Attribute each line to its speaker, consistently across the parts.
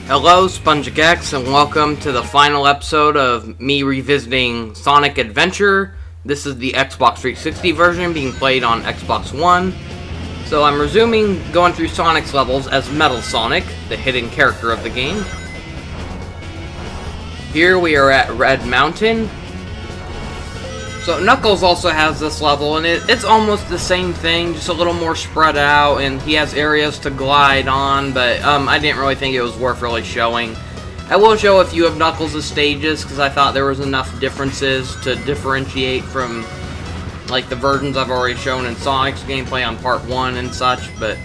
Speaker 1: Hello, SpongicX, and welcome to the final episode of me revisiting Sonic Adventure. This is the Xbox 360 version being played on Xbox One. So I'm resuming going through Sonic's levels as Metal Sonic, the hidden character of the game. Here we are at Red Mountain. So Knuckles also has this level, and it's almost the same thing, just a little more spread out, and he has areas to glide on, but I didn't really think it was worth really showing. I will show a few of Knuckles' stages, because I thought there was enough differences to differentiate from, like, the versions I've already shown in Sonic's gameplay on Part 1 and such, but...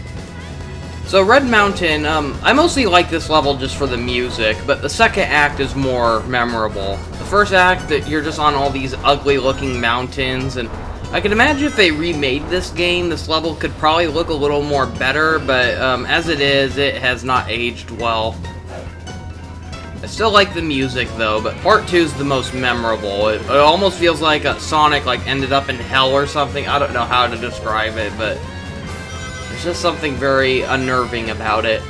Speaker 1: So Red Mountain, I mostly like this level just for the music, but the second act is more memorable. The first act, that you're just on all these ugly-looking mountains, and I can imagine if they remade this game, this level could probably look a little more better, but as it is, it has not aged well. I still like the music, though, but Part 2 is the most memorable. It almost feels like Sonic ended up in hell or something. I don't know how to describe it, but... there's just something very unnerving about it.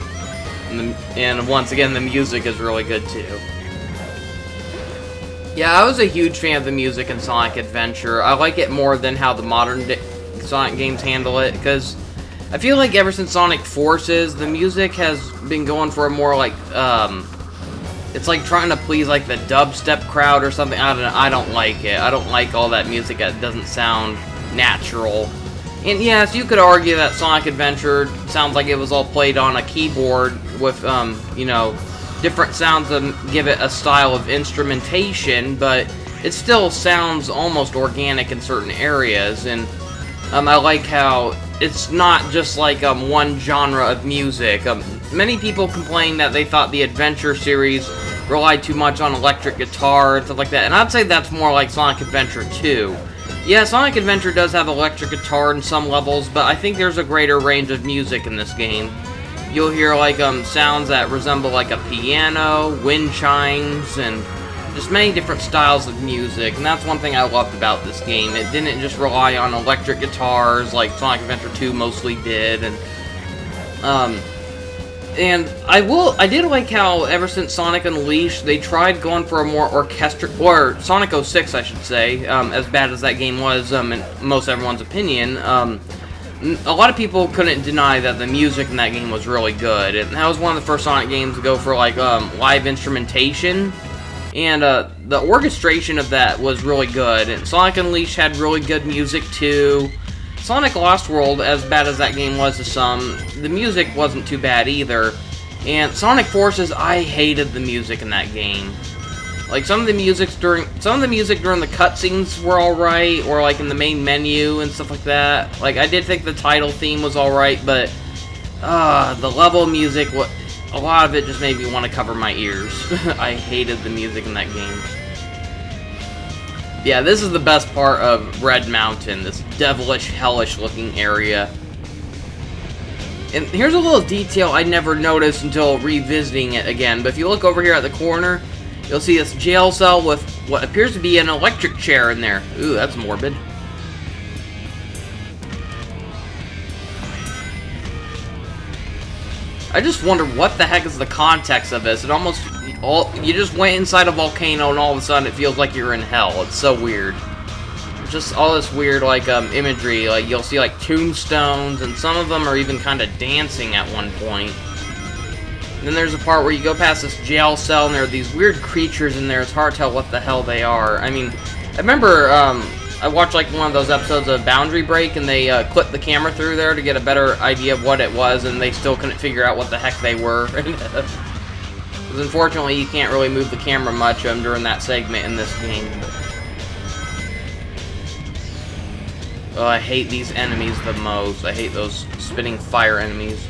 Speaker 1: And once again, the music is really good too. Yeah, I was a huge fan of the music in Sonic Adventure. I like it more than how the modern Sonic games handle it, because I feel like ever since Sonic Forces, the music has been going for a more it's like trying to please like the dubstep crowd or something. I don't know, I don't like it. I don't like all that music that doesn't sound natural. And yes, you could argue that Sonic Adventure sounds like it was all played on a keyboard with, you know, different sounds that give it a style of instrumentation, but it still sounds almost organic in certain areas, and I like how it's not just like one genre of music. Many people complain that they thought the Adventure series relied too much on electric guitar and stuff like that, and I'd say that's more like Sonic Adventure 2. Yeah, Sonic Adventure does have electric guitar in some levels, but I think there's a greater range of music in this game. You'll hear, like, sounds that resemble, like, a piano, wind chimes, and just many different styles of music, and that's one thing I loved about this game. It didn't just rely on electric guitars like Sonic Adventure 2 mostly did, and I did like how ever since Sonic Unleashed, they tried going for a more orchestral, or Sonic 06, I should say, as bad as that game was, in most everyone's opinion, a lot of people couldn't deny that the music in that game was really good, and that was one of the first Sonic games to go for, like, live instrumentation, and, the orchestration of that was really good, and Sonic Unleashed had really good music, too. Sonic Lost World, as bad as that game was to some, the music wasn't too bad either. And Sonic Forces, I hated the music in that game. Like, some of the music during the cutscenes were alright, or like in the main menu and stuff like that. Like, I did think the title theme was alright, but the level music, a lot of it just made me want to cover my ears. I hated the music in that game. Yeah, this is the best part of Red Mountain, this devilish, hellish-looking area. And here's a little detail I never noticed until revisiting it again, but if you look over here at the corner, you'll see this jail cell with what appears to be an electric chair in there. Ooh, that's morbid. I just wonder what the heck is the context of this. It almost... you just went inside a volcano and all of a sudden it feels like you're in hell. It's so weird. Just all this weird, like, imagery. Like, you'll see, like, tombstones, and some of them are even kind of dancing at one point. And then there's a part where you go past this jail cell and there are these weird creatures in there. It's hard to tell what the hell they are. I mean, I remember, I watched, like, one of those episodes of Boundary Break, and they clipped the camera through there to get a better idea of what it was, and they still couldn't figure out what the heck they were. Because unfortunately, you can't really move the camera much during that segment in this game. Oh, I hate these enemies the most. I hate those spitting fire enemies.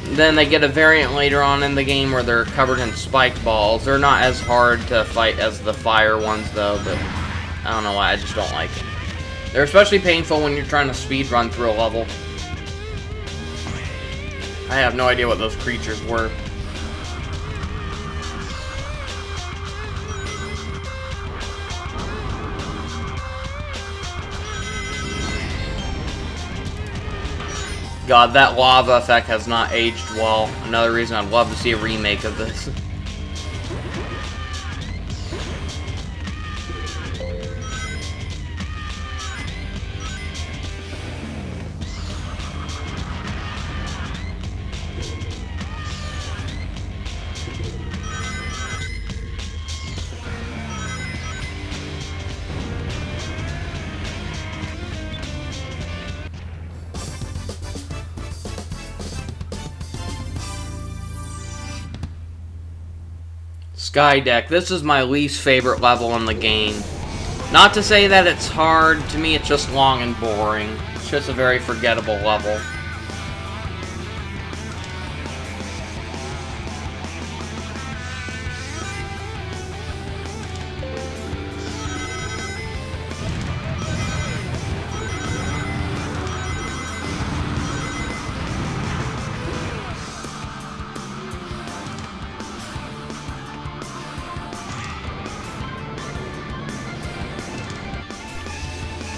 Speaker 1: Then they get a variant later on in the game where they're covered in spike balls. They're not as hard to fight as the fire ones, though, but I don't know why, I just don't like them. They're especially painful when you're trying to speed run through a level. I have no idea what those creatures were. God, that lava effect has not aged well. Another reason I'd love to see a remake of this. Skydeck. This is my least favorite level in the game. Not to say that it's hard, to me it's just long and boring. It's just a very forgettable level.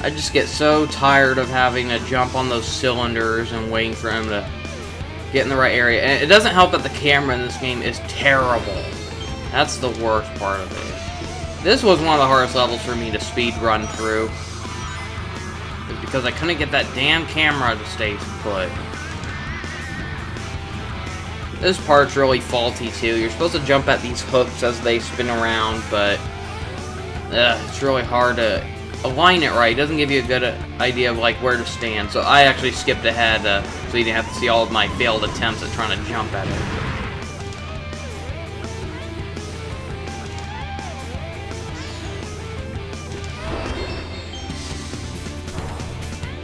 Speaker 1: I just get so tired of having to jump on those cylinders and waiting for him to get in the right area. And it doesn't help that the camera in this game is terrible. That's the worst part of it. This was one of the hardest levels for me to speed run through. It's because I couldn't get that damn camera to stay put. This part's really faulty too. You're supposed to jump at these hooks as they spin around, but it's really hard to align it right. It doesn't give you a good idea of like where to stand. So I actually skipped ahead so you didn't have to see all of my failed attempts at trying to jump at it.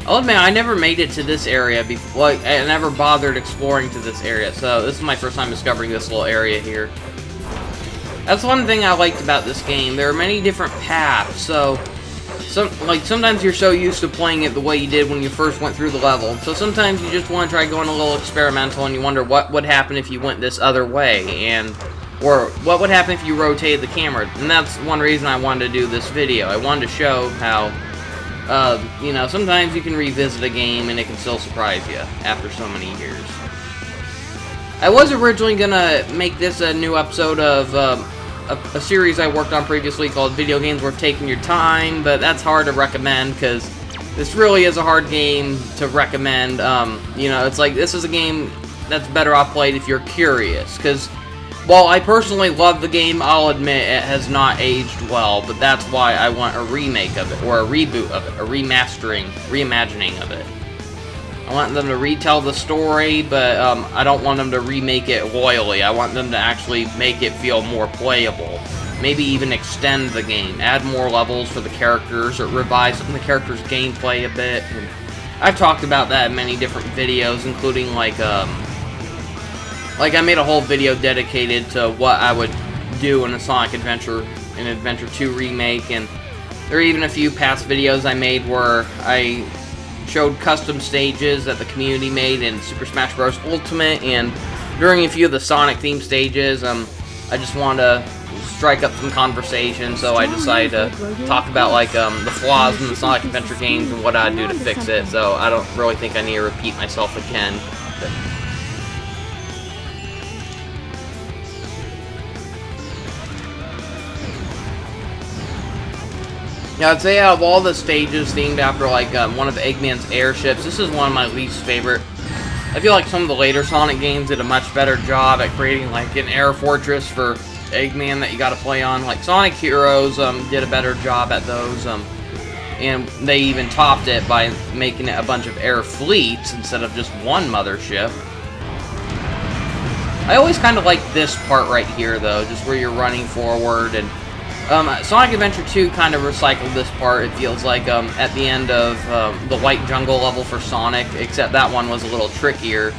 Speaker 1: I'll admit, I never made it to this area before. Like, I never bothered exploring to this area, so this is my first time discovering this little area here. That's one thing I liked about this game. There are many different paths, so sometimes you're so used to playing it the way you did when you first went through the level. So sometimes you just want to try going a little experimental, and you wonder what would happen if you went this other way, or what would happen if you rotated the camera. And that's one reason I wanted to do this video. I wanted to show how, you know, sometimes you can revisit a game and it can still surprise you after so many years. I was originally gonna make this a new episode of a series I worked on previously called Video Games Worth Taking Your Time, but that's hard to recommend because this really is a hard game to recommend. You know, it's like, this is a game that's better off played if you're curious, because while I personally love the game, I'll admit it has not aged well, but that's why I want a remake of it, or a reboot of it, a remastering, reimagining of it. I want them to retell the story, but I don't want them to remake it loyally. I want them to actually make it feel more playable. Maybe even extend the game, add more levels for the characters, or revise some of the characters' gameplay a bit. And I've talked about that in many different videos, including like I made a whole video dedicated to what I would do in a Sonic Adventure, an Adventure 2 remake, and there are even a few past videos I made where I showed custom stages that the community made in Super Smash Bros. Ultimate, and during a few of the Sonic themed stages, I just wanted to strike up some conversation, so I decided to talk about like the flaws in the Sonic Adventure games and what I'd do to fix it, so I don't really think I need to repeat myself again. Yeah, I'd say out of all the stages themed after like one of Eggman's airships, this is one of my least favorite. I feel like some of the later Sonic games did a much better job at creating like an air fortress for Eggman that you got to play on. Like Sonic Heroes did a better job at those, and they even topped it by making it a bunch of air fleets instead of just one mothership. I always kind of like this part right here though, just where you're running forward, and Sonic Adventure 2 kind of recycled this part, it feels like, at the end of the White Jungle level for Sonic, except that one was a little trickier.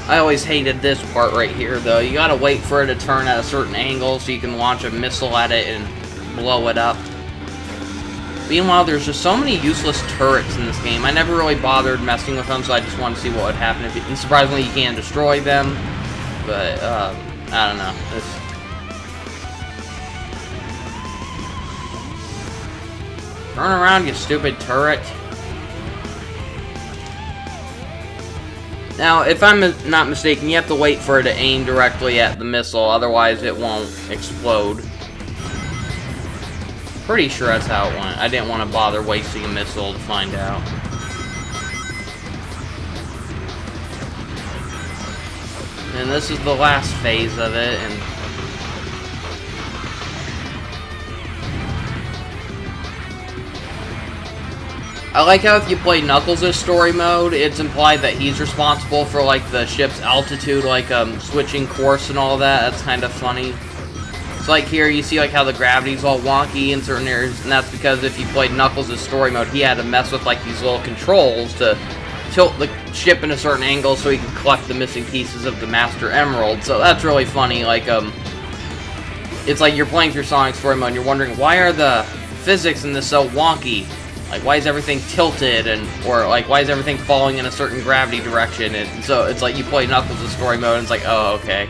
Speaker 1: I always hated this part right here, though. You gotta wait for it to turn at a certain angle so you can launch a missile at it and blow it up. Meanwhile, there's just so many useless turrets in this game. I never really bothered messing with them, so I just wanted to see what would happen if and surprisingly, you can destroy them. But, I don't know. Turn around, you stupid turret. Now, if I'm not mistaken, you have to wait for it to aim directly at the missile, otherwise it won't explode. Pretty sure that's how it went. I didn't want to bother wasting a missile to find out. And this is the last phase of it, and I like how if you play Knuckles' story mode, it's implied that he's responsible for, like, the ship's altitude, like, switching course and all that. That's kind of funny. It's like here, you see, like, how the gravity's all wonky in certain areas, and that's because if you played Knuckles' story mode, he had to mess with, like, these little controls to tilt the ship in a certain angle so he could collect the missing pieces of the Master Emerald. So that's really funny. Like, it's like you're playing through Sonic's story mode, and you're wondering, why are the physics in this so wonky? Like, why is everything tilted, or like, why is everything falling in a certain gravity direction? And so it's like you play Knuckles' story mode, and it's like, oh, okay.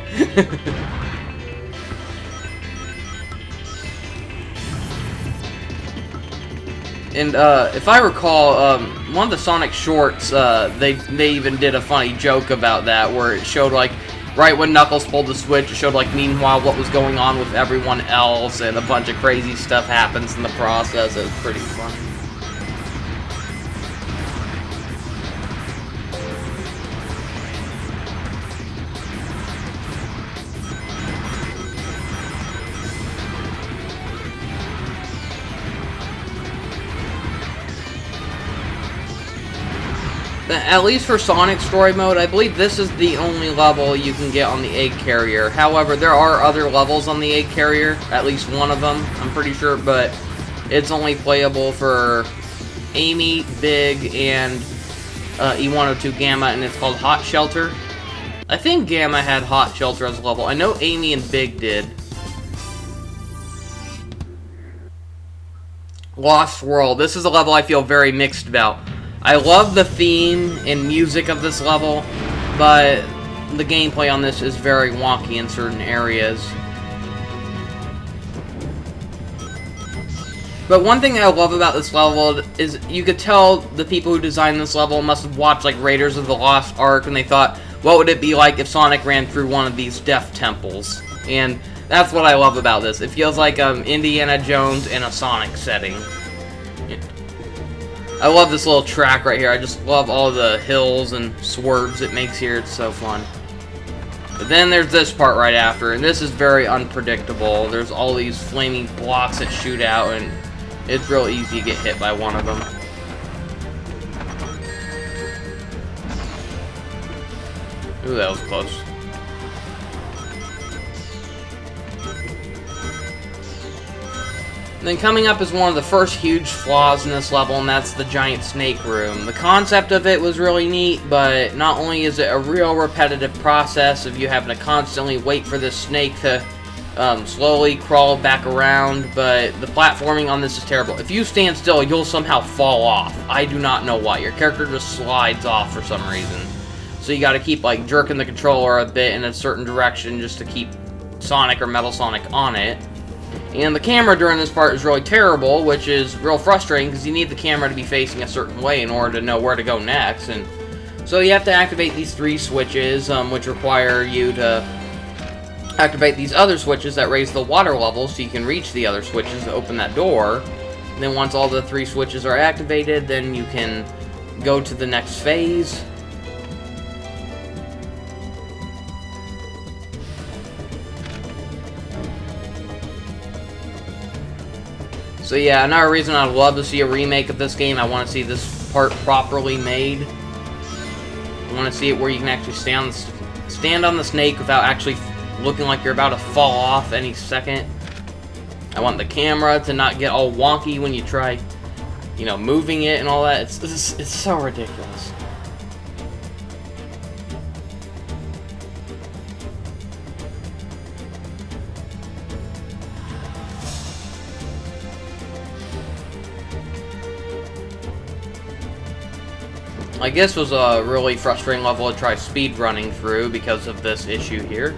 Speaker 1: And if I recall, one of the Sonic shorts, they even did a funny joke about that, where it showed, like, right when Knuckles pulled the switch, it showed, like, meanwhile what was going on with everyone else, and a bunch of crazy stuff happens in the process. It was pretty funny. At least for Sonic Story Mode, I believe this is the only level you can get on the egg carrier. However, there are other levels on the egg carrier, at least one of them, I'm pretty sure, but it's only playable for Amy, Big, and E102 Gamma, and it's called Hot Shelter. I think Gamma had Hot Shelter as a level. I know Amy and Big did. Lost World. This is a level I feel very mixed about. I love the theme and music of this level, but the gameplay on this is very wonky in certain areas. But one thing I love about this level is you could tell the people who designed this level must have watched, like, Raiders of the Lost Ark, and they thought, what would it be like if Sonic ran through one of these death temples? And that's what I love about this. It feels like Indiana Jones in a Sonic setting. I love this little track right here. I just love all the hills and swerves it makes here. It's so fun. But then there's this part right after, and this is very unpredictable. There's all these flaming blocks that shoot out, and it's real easy to get hit by one of them. Ooh, that was close. Then coming up is one of the first huge flaws in this level, and that's the giant snake room. The concept of it was really neat, but not only is it a real repetitive process of you having to constantly wait for this snake to slowly crawl back around, but the platforming on this is terrible. If you stand still, you'll somehow fall off. I do not know why. Your character just slides off for some reason. So you gotta keep, like, jerking the controller a bit in a certain direction just to keep Sonic or Metal Sonic on it. And the camera during this part is really terrible, which is real frustrating because you need the camera to be facing a certain way in order to know where to go next. And so you have to activate these 3 switches, which require you to activate these other switches that raise the water level so you can reach the other switches to open that door. And then once all the 3 switches are activated, then you can go to the next phase. So yeah, another reason I'd love to see a remake of this game, I want to see this part properly made. I want to see it where you can actually stand on the snake without actually looking like you're about to fall off any second. I want the camera to not get all wonky when you try, you know, moving it and all that. It's so ridiculous. I guess was a really frustrating level to try speed running through because of this issue here.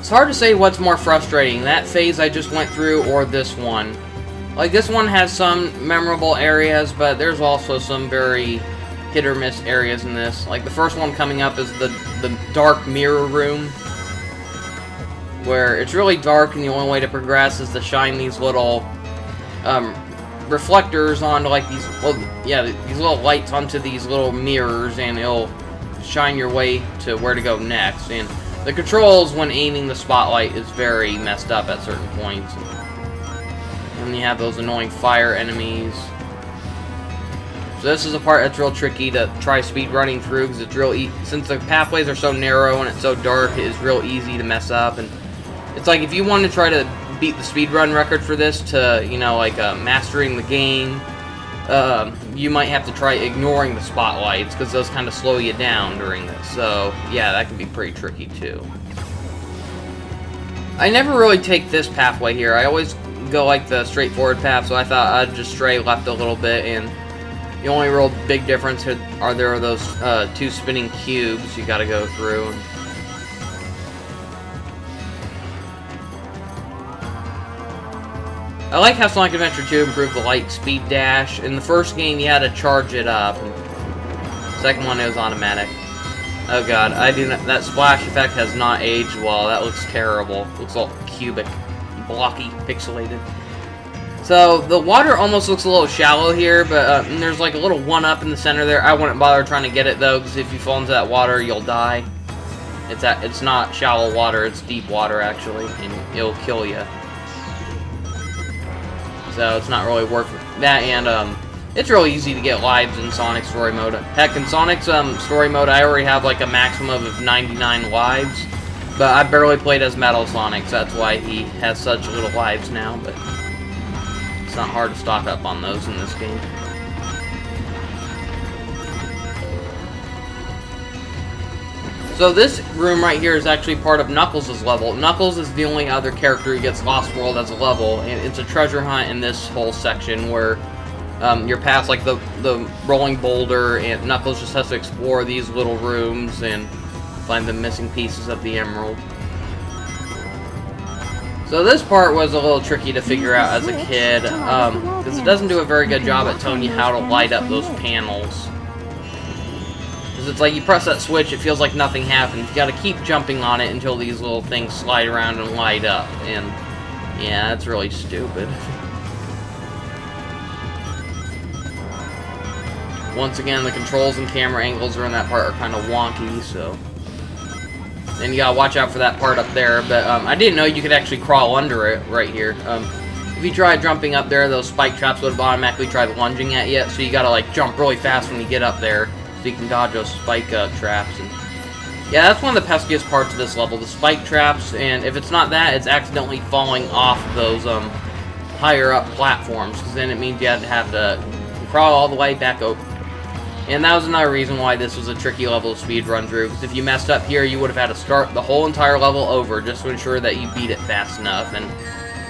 Speaker 1: It's hard to say what's more frustrating, that phase I just went through or this one. Like, this one has some memorable areas, but there's also some very hit-or-miss areas in this. Like, the first one coming up is the dark mirror room, where it's really dark, and the only way to progress is to shine these little reflectors onto, like, these, well, yeah, these little lights onto these little mirrors, and it'll shine your way to where to go next. And the controls when aiming the spotlight is very messed up at certain points. And you have those annoying fire enemies. So this is a part that's real tricky to try speed running through, because it's real since the pathways are so narrow and it's so dark, it is real easy to mess up. And it's like, if you want to try to beat the speedrun record for this to, you know, like mastering the game, you might have to try ignoring the spotlights, because those kind of slow you down during this. So yeah, that can be pretty tricky too. I never really take this pathway here. I always go like the straightforward path, so I thought I'd just stray left a little bit. And the only real big difference are those two spinning cubes you gotta go through. I like how Sonic Adventure 2 improved the light speed dash. In the first game, you had to charge it up. The second one, it was automatic. Oh god, that splash effect has not aged well. That looks terrible. Looks all cubic, blocky, pixelated. So, the water almost looks a little shallow here, but there's like a little one-up in the center there. I wouldn't bother trying to get it, though, because if you fall into that water, you'll die. It's not shallow water, it's deep water, actually, and it'll kill you. So, it's not really worth that, and it's really easy to get lives in Sonic Story Mode. Heck, in Sonic's Story Mode, I already have like a maximum of 99 lives, but I barely played as Metal Sonic, so that's why he has such little lives now, but it's not hard to stock up on those in this game. So this room right here is actually part of Knuckles' level. Knuckles is the only other character who gets Lost World as a level, and it's a treasure hunt in this whole section where you're past like the rolling boulder, and Knuckles just has to explore these little rooms and find the missing pieces of the emerald. So this part was a little tricky to figure out as a kid, because it doesn't do a very good job at telling you how to light up those panels. Because it's like you press that switch, it feels like nothing happens. You gotta keep jumping on it until these little things slide around and light up, and yeah, that's really stupid. Once again, the controls and camera angles around that part are kind of wonky, so... And you gotta watch out for that part up there, but I didn't know you could actually crawl under it right here. If you tried jumping up there, those spike traps would have automatically tried lunging at you, so you gotta like jump really fast when you get up there, so you can dodge those spike traps. And yeah, that's one of the peskiest parts of this level, the spike traps, and if it's not that, it's accidentally falling off those higher up platforms, because then it means you have to crawl all the way back over. And that was another reason why this was a tricky level to speed run through, because if you messed up here, you would have had to start the whole entire level over just to ensure that you beat it fast enough. And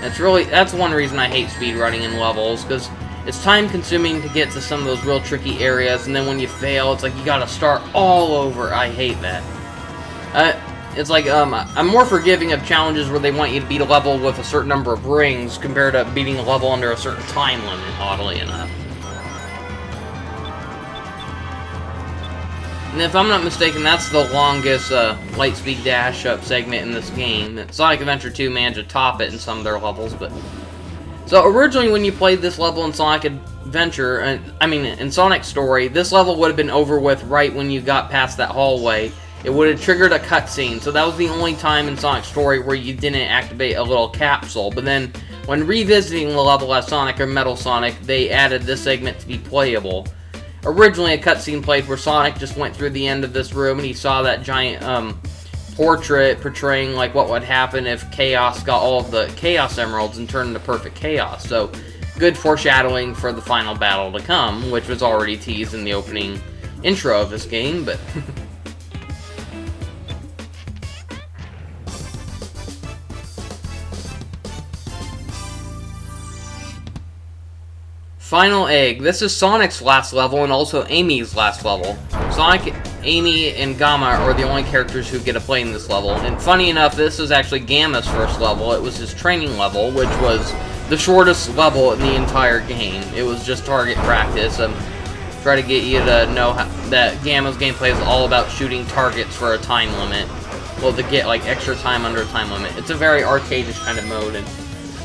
Speaker 1: that's one reason I hate speed running in levels, because it's time consuming to get to some of those real tricky areas, and then when you fail, it's like you gotta start all over. I hate that. It's like, I'm more forgiving of challenges where they want you to beat a level with a certain number of rings compared to beating a level under a certain time limit, oddly enough. And if I'm not mistaken, that's the longest light speed dash up segment in this game. Sonic Adventure 2 managed to top it in some of their levels, but... So originally when you played this level in Sonic Adventure, in Sonic Story, this level would have been over with right when you got past that hallway. It would have triggered a cutscene, so that was the only time in Sonic Story where you didn't activate a little capsule. But then, when revisiting the level as Sonic or Metal Sonic, they added this segment to be playable. Originally, a cutscene played where Sonic just went through the end of this room and he saw that giant portrait portraying like what would happen if Chaos got all of the Chaos Emeralds and turned into perfect chaos. So, good foreshadowing for the final battle to come, which was already teased in the opening intro of this game, but... Final Egg. This is Sonic's last level and also Amy's last level. Sonic, Amy, and Gamma are the only characters who get to play in this level. And funny enough, this is actually Gamma's first level. It was his training level, which was the shortest level in the entire game. It was just target practice. Try to get you to know that Gamma's gameplay is all about shooting targets for a time limit. Well, to get like extra time under a time limit. It's a very arcade-ish kind of mode, and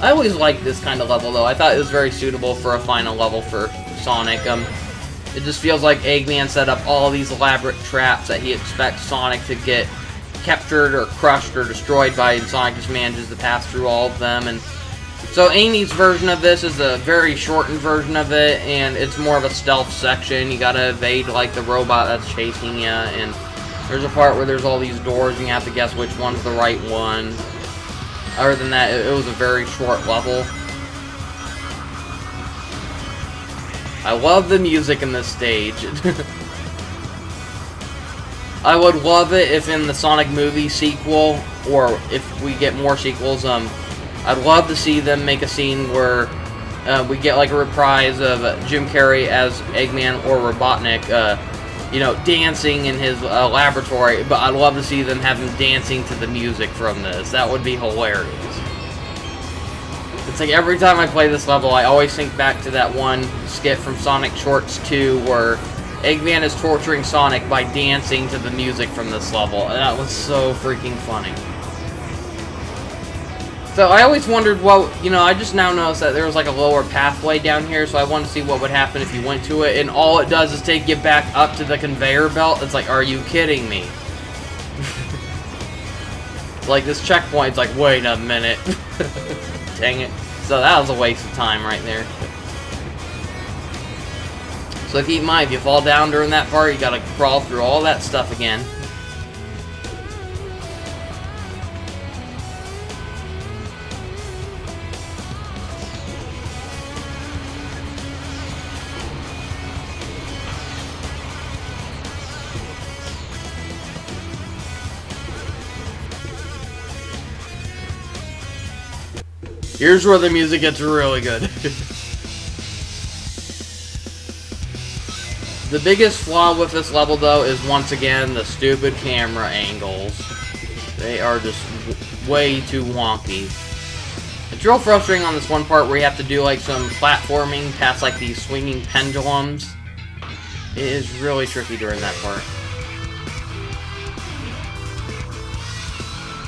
Speaker 1: I always liked this kind of level though. I thought it was very suitable for a final level for Sonic. It just feels like Eggman set up all these elaborate traps that he expects Sonic to get captured or crushed or destroyed by, and Sonic just manages to pass through all of them. And so Amy's version of this is a very shortened version of it, and it's more of a stealth section. You gotta evade like the robot that's chasing you, and there's a part where there's all these doors and you have to guess which one's the right one. Other than that, it was a very short level. I love the music in this stage. I would love it if in the Sonic movie sequel, or if we get more sequels, I'd love to see them make a scene where we get like a reprise of Jim Carrey as Eggman or Robotnik, you know, dancing in his laboratory, but I'd love to see them have him dancing to the music from this. That would be hilarious. It's like every time I play this level, I always think back to that one skit from Sonic Shorts 2 where Eggman is torturing Sonic by dancing to the music from this level, and that was so freaking funny. So I always wondered, well, you know, I just now noticed that there was like a lower pathway down here, so I wanted to see what would happen if you went to it, and all it does is take you back up to the conveyor belt. It's like, are you kidding me? Like, this checkpoint's like, wait a minute. Dang it. So that was a waste of time right there. So keep in mind, if you fall down during that part, you gotta crawl through all that stuff again. Here's where the music gets really good. The biggest flaw with this level, though, is once again the stupid camera angles. They are just way too wonky. It's real frustrating on this one part where you have to do like some platforming past like these swinging pendulums. It is really tricky during that part.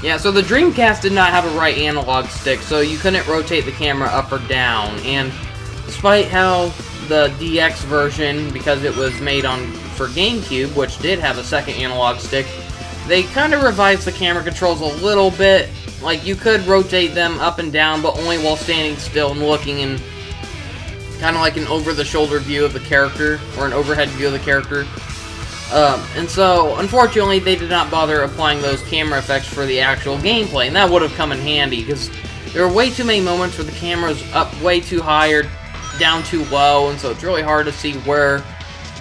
Speaker 1: Yeah, so the Dreamcast did not have a right analog stick, so you couldn't rotate the camera up or down, and despite how the DX version, because it was made for GameCube, which did have a second analog stick, they kind of revised the camera controls a little bit. Like, you could rotate them up and down, but only while standing still and looking in kind of like an over-the-shoulder view of the character, or an overhead view of the character. And so, unfortunately, they did not bother applying those camera effects for the actual gameplay, and that would have come in handy, because there are way too many moments where the camera's up way too high or down too low, and so it's really hard to see where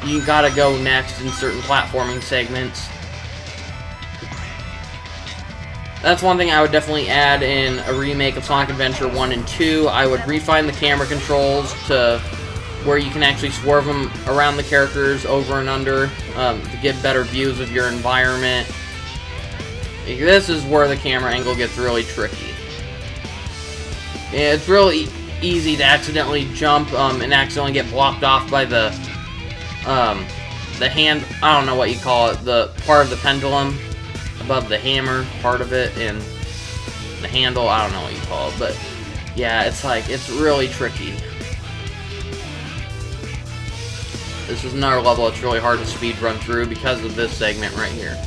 Speaker 1: you gotta go next in certain platforming segments. That's one thing I would definitely add in a remake of Sonic Adventure 1 and 2. I would refine the camera controls to where you can actually swerve them around the characters over and under to get better views of your environment. This is where the camera angle gets really tricky. It's really easy to accidentally jump and accidentally get blocked off by the hand, I don't know what you call it, the part of the pendulum above the hammer part of it, and the handle, I don't know what you call it, but yeah, it's like, it's really tricky. This is another level that's really hard to speed run through because of this segment right here.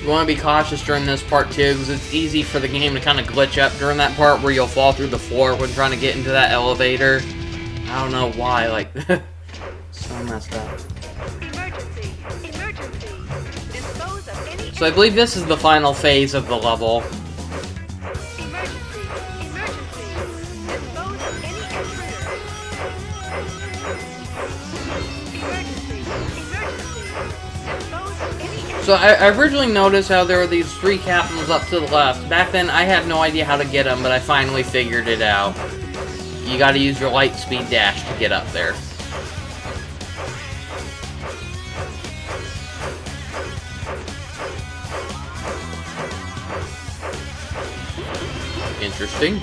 Speaker 1: You want to be cautious during this part too, because it's easy for the game to kind of glitch up during that part where you'll fall through the floor when trying to get into that elevator. I don't know why, like, so messed up.
Speaker 2: Emergency! Emergency! Dispose of any
Speaker 1: So I believe this is the final phase of the level.
Speaker 2: emergency! Emergency! Dispose of any intruder! Emergency! Emergency! Dispose of any intruder!
Speaker 1: So I originally noticed how there were these 3 captains up to the left. Back then, I had no idea how to get them, but I finally figured it out. You gotta use your light speed dash to get up there. Interesting.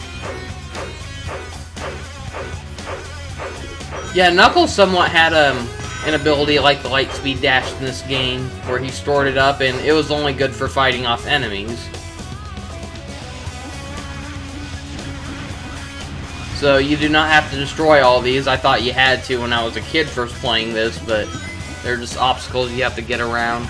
Speaker 1: Yeah, Knuckles somewhat had an ability like the light speed dash in this game, where he stored it up, and it was only good for fighting off enemies. So you do not have to destroy all these. I thought you had to when I was a kid first playing this, but they're just obstacles you have to get around.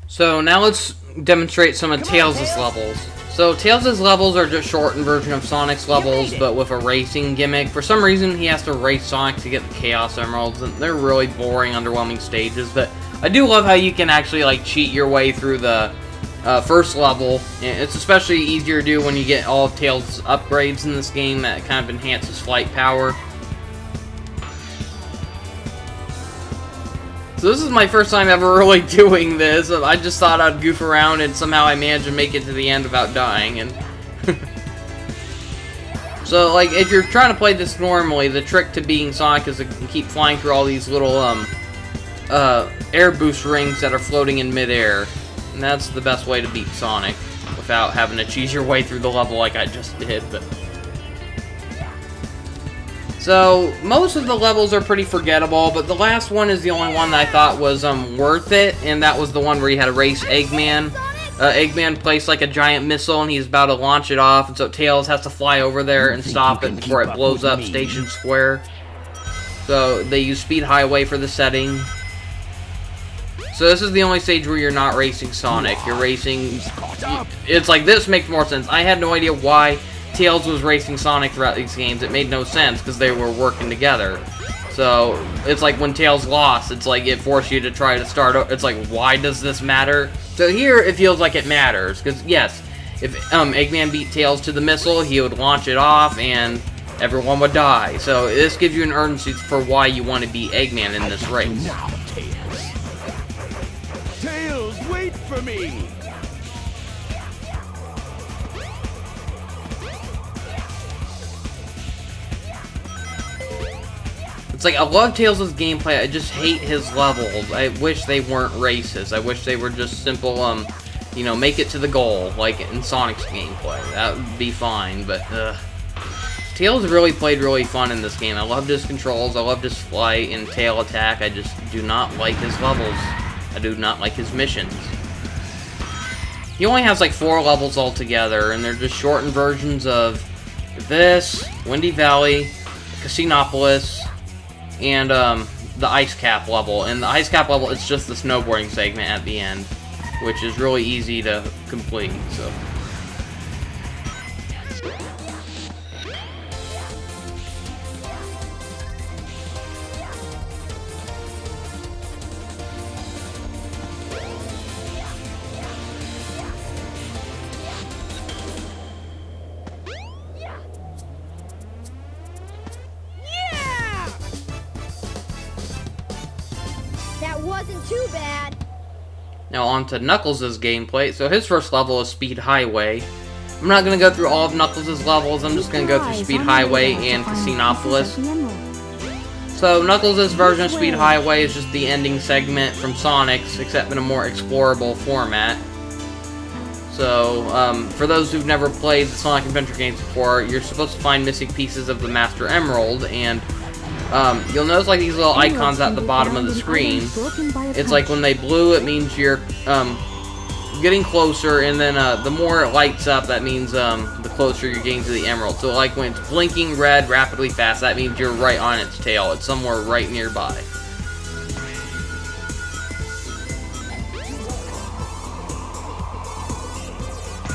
Speaker 1: So now let's demonstrate some of Tails' levels. So Tails' levels are just shortened version of Sonic's levels, but with a racing gimmick. For some reason, he has to race Sonic to get the Chaos Emeralds, and they're really boring, underwhelming stages. But I do love how you can actually like cheat your way through the first level. It's especially easier to do when you get all of Tails' upgrades in this game that kind of enhances flight power. So this is my first time ever really doing this. I just thought I'd goof around and somehow I managed to make it to the end without dying. And so, like, if you're trying to play this normally, the trick to beating Sonic is to keep flying through all these little air boost rings that are floating in midair. And that's the best way to beat Sonic without having to cheese your way through the level like I just did. But So, most of the levels are pretty forgettable, but the last one is the only one that I thought was worth it, and that was the one where you had to race Eggman. Eggman placed like a giant missile, and he's about to launch it off, and so Tails has to fly over there and stop it before it blows up Station Square. So, they use Speed Highway for the setting. So this is the only stage where you're not racing Sonic. You're racing... It's like, this makes more sense. I had no idea why Tails was racing Sonic throughout these games. It made no sense, because they were working together. So, it's like when Tails lost, it's like it forced you to try to start over. It's like, why does this matter? So here, it feels like it matters, because yes, if Eggman beat Tails to the missile, he would launch it off, and everyone would die. So this gives you an urgency for why you want to beat Eggman in this race.
Speaker 3: Now, Tails. Tails, wait for me!
Speaker 1: It's like, I love Tails' gameplay, I just hate his levels. I wish they weren't races. I wish they were just simple, you know, make it to the goal, like in Sonic's gameplay. That would be fine, but, Tails really played really fun in this game. I loved his controls, I loved his flight and tail attack. I just do not like his levels. I do not like his missions. He only has like 4 levels altogether, and they're just shortened versions of this, Windy Valley, Casinopoulos, and the Ice Cap level. And the Ice Cap level, it's just the snowboarding segment at the end, which is really easy to complete, so...
Speaker 4: That wasn't too bad.
Speaker 1: Now on to Knuckles' gameplay. So his first level is Speed Highway. I'm not going to go through all of Knuckles' levels, I'm just going to go through Speed Highway and Casinopoulos. So Knuckles' version of Speed Highway is just the ending segment from Sonic's, except in a more explorable format. So, for those who've never played the Sonic Adventure games before, you're supposed to find missing pieces of the Master Emerald, and you'll notice like these little icons at the bottom of the screen. It's like when they blue, it means you're getting closer, and then the more it lights up, that means the closer you're getting to the emerald. So like when it's blinking red rapidly fast, that means you're right on its tail. It's somewhere right nearby.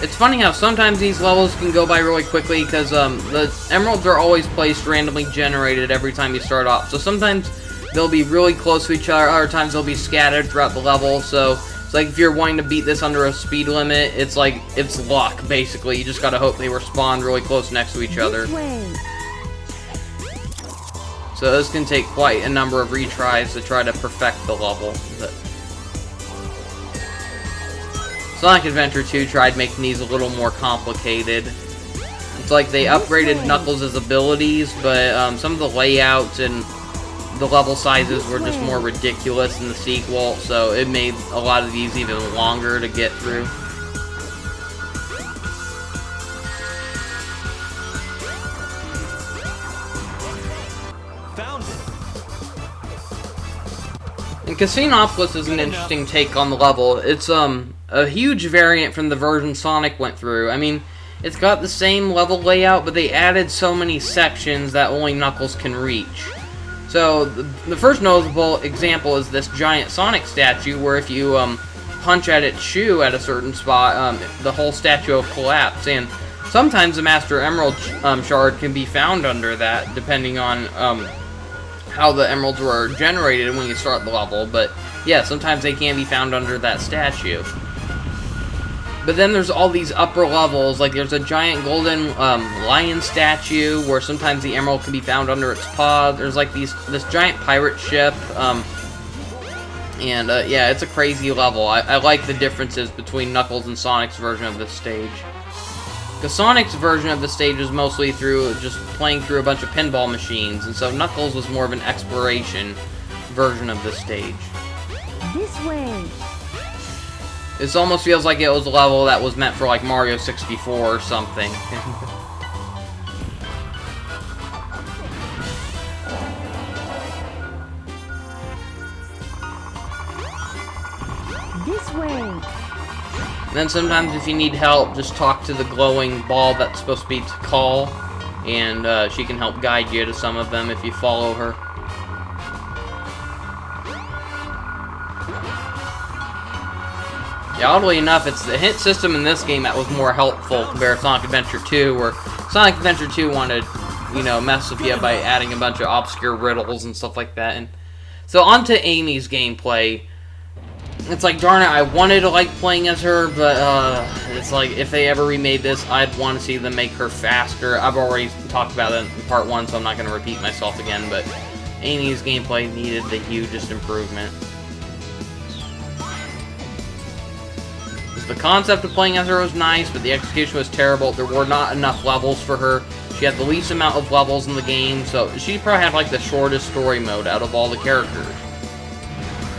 Speaker 1: It's funny how sometimes these levels can go by really quickly because the emeralds are always placed randomly generated every time you start off. So sometimes they'll be really close to each other, other times they'll be scattered throughout the level. So it's like if you're wanting to beat this under a speed limit, it's like, it's luck, basically. You just gotta hope they were spawned really close next to each other. So this can take quite a number of retries to try to perfect the level. But Sonic Adventure 2 tried making these a little more complicated. It's like they upgraded Knuckles' abilities, but some of the layouts and the level sizes were just more ridiculous in the sequel, so it made a lot of these even longer to get through.
Speaker 3: Found it.
Speaker 1: And Casinopoulos is an interesting take on the level. It's a huge variant from the version Sonic went through. I mean, it's got the same level layout, but they added so many sections that only Knuckles can reach. So, the first notable example is this giant Sonic statue, where if you punch at its shoe at a certain spot, the whole statue will collapse. And sometimes the Master Emerald shard can be found under that, depending on how the emeralds were generated when you start the level. But yeah, sometimes they can be found under that statue. But then there's all these upper levels, like there's a giant golden lion statue where sometimes the emerald can be found under its paw. There's like this giant pirate ship, yeah, it's a crazy level. I like the differences between Knuckles and Sonic's version of this stage. Because Sonic's version of the stage was mostly through just playing through a bunch of pinball machines, and so Knuckles was more of an exploration version of the stage.
Speaker 4: This way.
Speaker 1: This almost feels like it was a level that was meant for like Mario 64 or something.
Speaker 4: This way.
Speaker 1: And then sometimes if you need help, just talk to the glowing ball that's supposed to be Call, and she can help guide you to some of them if you follow her. Yeah, oddly enough, it's the hint system in this game that was more helpful compared to Sonic Adventure 2, where Sonic Adventure 2 wanted, you know, mess with you by adding a bunch of obscure riddles and stuff like that. And so on to Amy's gameplay. It's like, darn it, I wanted to like playing as her, but it's like, if they ever remade this, I'd want to see them make her faster. I've already talked about it in part 1, so I'm not going to repeat myself again, but Amy's gameplay needed the hugest improvement. The concept of playing as her was nice, but the execution was terrible. There were not enough levels for her. She had the least amount of levels in the game, so she probably had like the shortest story mode out of all the characters.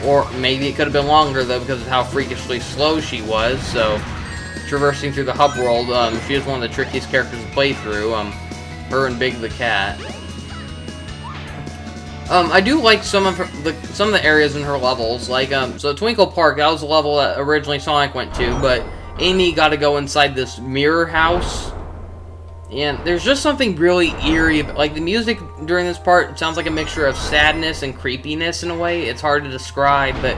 Speaker 1: Or maybe it could have been longer, though, because of how freakishly slow she was, so traversing through the hub world, she is one of the trickiest characters to play through, her and Big the Cat. I do like some of the areas in her levels, like, so Twinkle Park, that was the level that originally Sonic went to, but Amy got to go inside this mirror house, and there's just something really eerie, like, the music during this part sounds like a mixture of sadness and creepiness in a way. It's hard to describe, but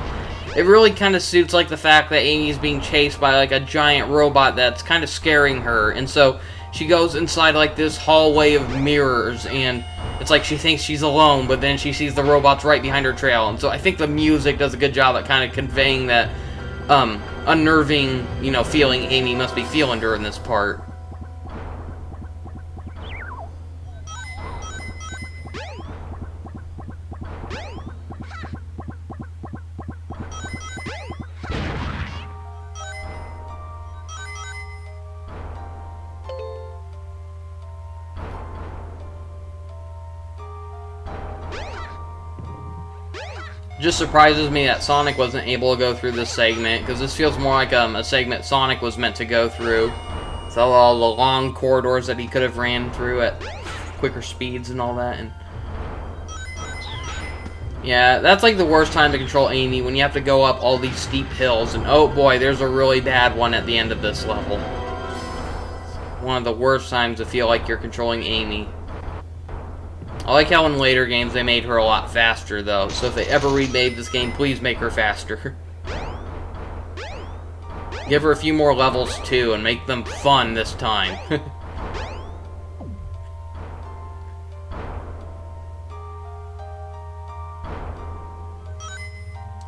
Speaker 1: it really kind of suits, like, the fact that Amy's being chased by, like, a giant robot that's kind of scaring her, and so she goes inside, like, this hallway of mirrors, and it's like she thinks she's alone, but then she sees the robots right behind her trail. And so I think the music does a good job at kind of conveying that unnerving, you know, feeling Amy must be feeling during this part. Just surprises me that Sonic wasn't able to go through this segment, because this feels more like a segment Sonic was meant to go through. So all the long corridors that he could have ran through at quicker speeds and all that. And yeah, that's like the worst time to control Amy, when you have to go up all these steep hills. And oh boy, there's a really bad one at the end of this level. One of the worst times to feel like you're controlling Amy. I like how in later games they made her a lot faster, though, so if they ever remade this game, please make her faster. Give her a few more levels, too, and make them fun this time.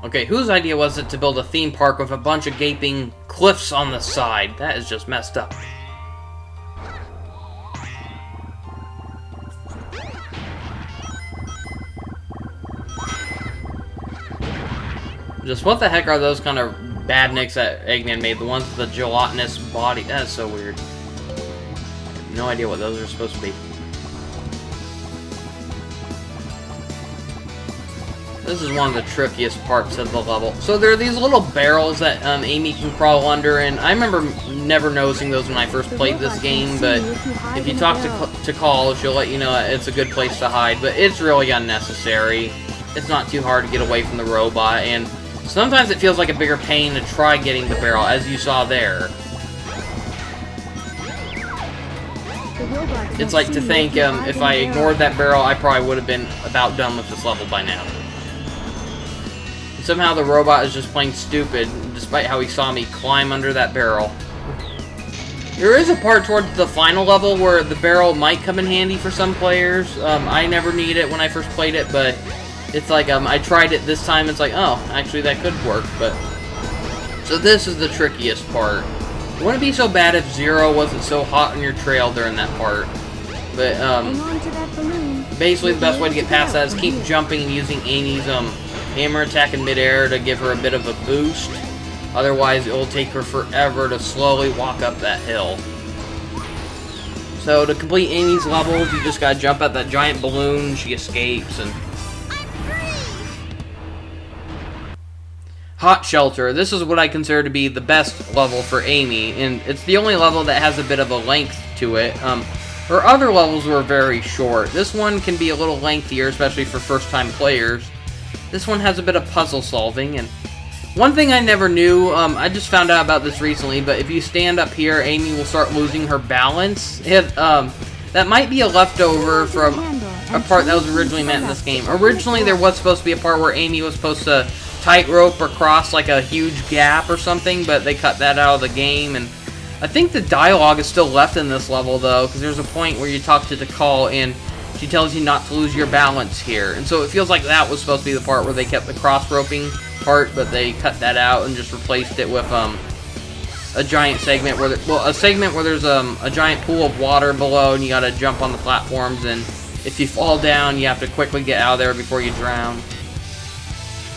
Speaker 1: Okay, whose idea was it to build a theme park with a bunch of gaping cliffs on the side? That is just messed up. Just what the heck are those kind of badniks that Eggman made? The ones with the gelatinous body? That is so weird. I have no idea what those are supposed to be. This is one of the trickiest parts of the level. So there are these little barrels that Amy can crawl under, and I remember never noticing those when I first played this game, but if you talk to Call, she'll let you know that it's a good place to hide, but it's really unnecessary. It's not too hard to get away from the robot, and sometimes it feels like a bigger pain to try getting the barrel, as you saw there. It's like to think, if I ignored that barrel, I probably would have been about done with this level by now. And somehow the robot is just plain stupid, despite how he saw me climb under that barrel. There is a part towards the final level where the barrel might come in handy for some players. I never needed it when I first played it, but it's like, I tried it this time, it's like, oh, actually that could work, but... So this is the trickiest part. It wouldn't be so bad if Zero wasn't so hot on your trail during that part. But,
Speaker 4: Hang on to that balloon.
Speaker 1: basically the best way to get past that is keep jumping and using Amy's, hammer attack in midair to give her a bit of a boost. Otherwise, it will take her forever to slowly walk up that hill. So, to complete Amy's levels, you just gotta jump at that giant balloon, she escapes, and... Hot Shelter. This is what I consider to be the best level for Amy, and it's the only level that has a bit of a length to it. Her other levels were very short. This one can be a little lengthier, especially for first-time players. This one has a bit of puzzle solving, and One thing I never knew, I just found out about this recently, but if you stand up here, Amy will start losing her balance. That might be a leftover from a part that was originally meant in this game. Originally, there was supposed to be a part where Amy was supposed to tightrope or cross like a huge gap or something, but they cut that out of the game. And I think the dialogue is still left in this level, though, because there's a point where you talk to Tikal and she tells you not to lose your balance here. And so it feels like that was supposed to be the part where they kept the cross-roping part, but they cut that out and just replaced it with a giant segment where a segment where there's a giant pool of water below and you gotta jump on the platforms, and if you fall down you have to quickly get out of there before you drown.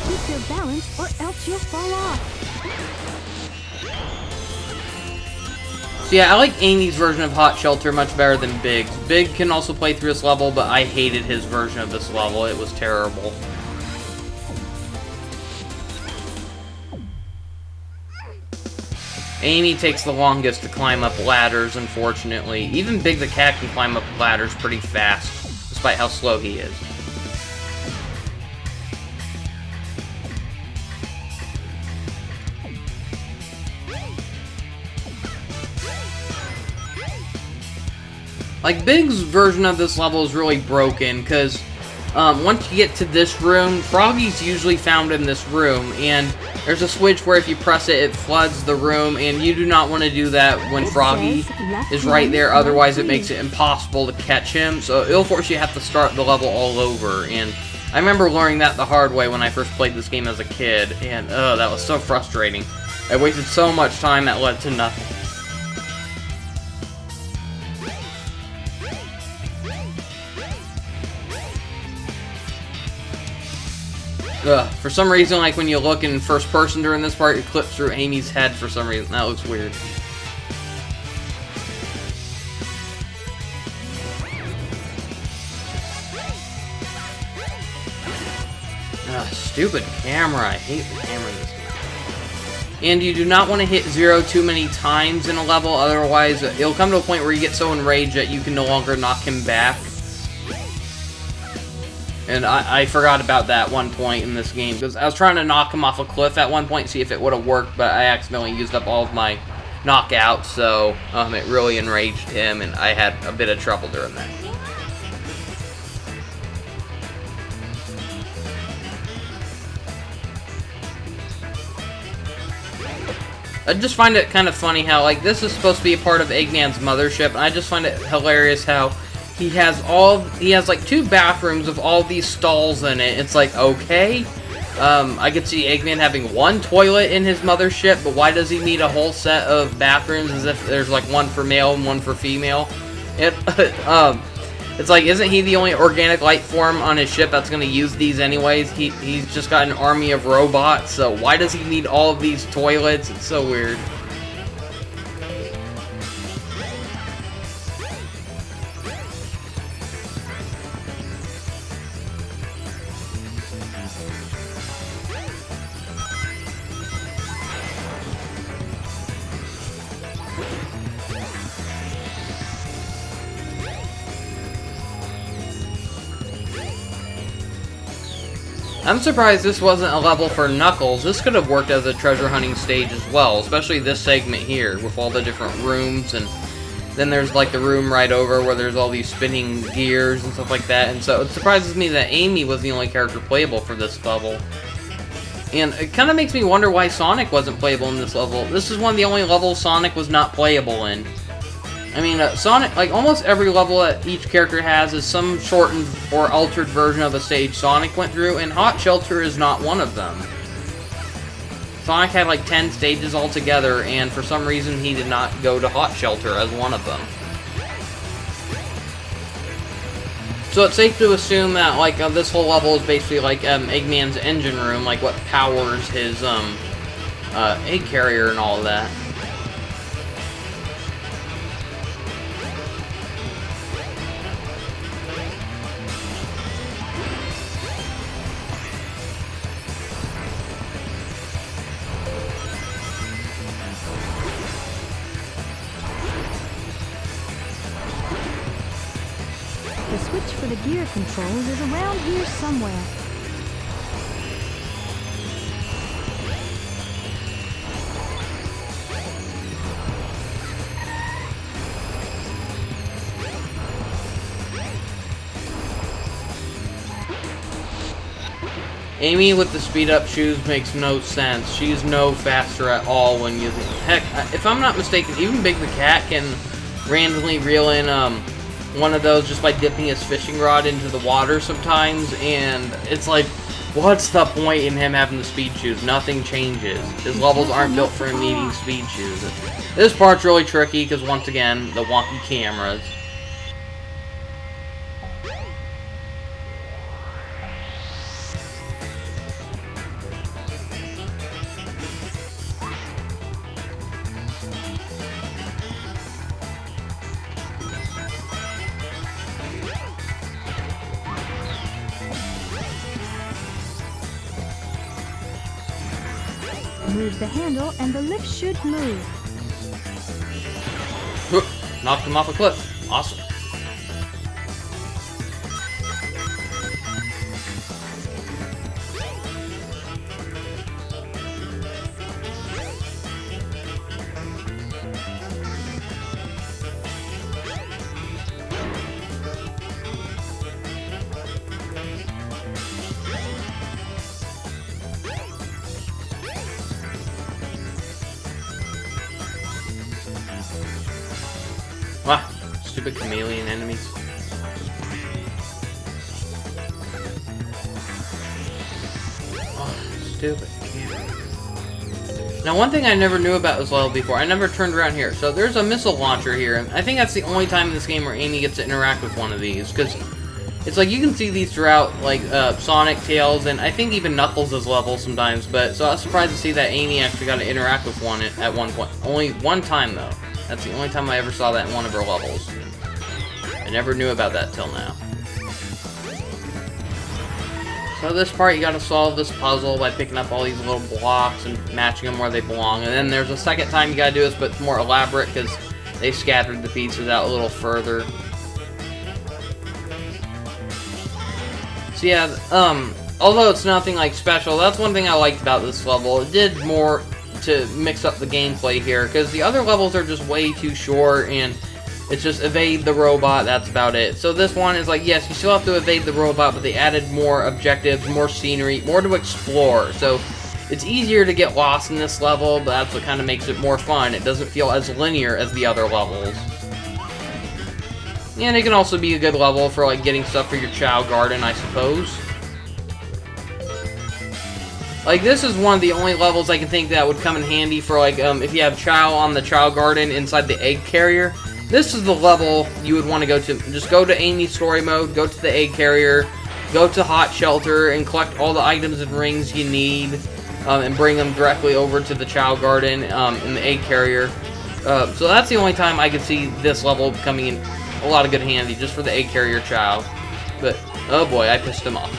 Speaker 4: Keep your balance or else you'll fall off.
Speaker 1: So yeah, I like Amy's version of Hot Shelter much better than Big's. Big can also play through this level, but I hated his version of this level. It was terrible. Amy takes the longest to climb up ladders, unfortunately. Even Big the Cat can climb up ladders pretty fast, despite how slow he is. Like, Big's version of this level is really broken, because once you get to this room, Froggy's usually found in this room, and there's a switch where if you press it, it floods the room, and you do not want to do that when Froggy is right there, otherwise it makes it impossible to catch him, so it'll force you to have to start the level all over, and I remember learning that the hard way when I first played this game as a kid, and that was so frustrating. I wasted so much time that led to nothing. For some reason, like when you look in first person during this part, it clips through Amy's head for some reason. That looks weird. Stupid camera. I hate the camera in this game. And you do not want to hit 0 too many times in a level, otherwise it'll come to a point where you get so enraged that you can no longer knock him back. And I forgot about that one point in this game, because I was trying to knock him off a cliff at one point, see if it would have worked, but I accidentally used up all of my knockouts, so it really enraged him, and I had a bit of trouble doing that. I just find it kind of funny how, like, this is supposed to be a part of Eggman's mothership, and I just find it hilarious how he has like 2 bathrooms with all these stalls in it. It's like, okay, I could see Eggman having 1 toilet in his mothership, but why does he need a whole set of bathrooms as if there's like 1 for male and 1 for female? It's like, isn't he the only organic life form on his ship that's going to use these anyways? He's just got an army of robots, so why does he need all of these toilets? It's so weird. I'm surprised this wasn't a level for Knuckles. This could have worked as a treasure hunting stage as well, especially this segment here with all the different rooms, and then there's like the room right over where there's all these spinning gears and stuff like that, and so it surprises me that Amy was the only character playable for this level. And it kind of makes me wonder why Sonic wasn't playable in this level. This is one of the only levels Sonic was not playable in. I mean, Sonic, like, almost every level that each character has is some shortened or altered version of a stage Sonic went through, and Hot Shelter is not one of them. Sonic had like 10 stages altogether, and for some reason he did not go to Hot Shelter as one of them. So it's safe to assume that, like, this whole level is basically like Eggman's engine room, like what powers his egg carrier and all of that.
Speaker 4: The switch for the gear controls is around here somewhere.
Speaker 1: Amy with the speed up shoes makes no sense. She's no faster at all when using... Heck, if I'm not mistaken, even Big the Cat can randomly reel in one of those just by dipping his fishing rod into the water sometimes, and it's like, what's the point in him having the speed shoes? Nothing changes. His levels aren't built for him needing speed shoes. This part's really tricky because, once again, the wonky cameras.
Speaker 4: Move the handle and the lift should move.
Speaker 1: Knocked him off a cliff. Awesome. Wow, stupid chameleon enemies. Oh, stupid camera. Now, one thing I never knew about this level before, I never turned around here. So there's a missile launcher here, and I think that's the only time in this game where Amy gets to interact with one of these, because it's like you can see these throughout, like, Sonic, Tails, and I think even Knuckles' level sometimes, but so I was surprised to see that Amy actually got to interact with one at one point. Only one time, though. That's the only time I ever saw that in one of her levels. I never knew about that till now. So this part, you gotta solve this puzzle by picking up all these little blocks and matching them where they belong. And then there's a second time you gotta do this, but it's more elaborate because they scattered the pieces out a little further. So yeah, although it's nothing like special, that's one thing I liked about this level. It did more to mix up the gameplay here, because the other levels are just way too short, and it's just evade the robot, that's about it. So this one is like, yes, you still have to evade the robot, but they added more objectives, more scenery, more to explore. So it's easier to get lost in this level, but that's what kind of makes it more fun. It doesn't feel as linear as the other levels. And it can also be a good level for like getting stuff for your Chow Garden, I suppose. Like, this is one of the only levels I can think that would come in handy for, like, if you have Chow on the Chow Garden inside the egg carrier. This is the level you would want to go to. Just go to Amy's story mode, go to the egg carrier, go to Hot Shelter, and collect all the items and rings you need, and bring them directly over to the Chow Garden in the egg carrier. So that's the only time I could see this level coming in a lot of good handy, just for the egg carrier Chow. But, oh boy, I pissed him off.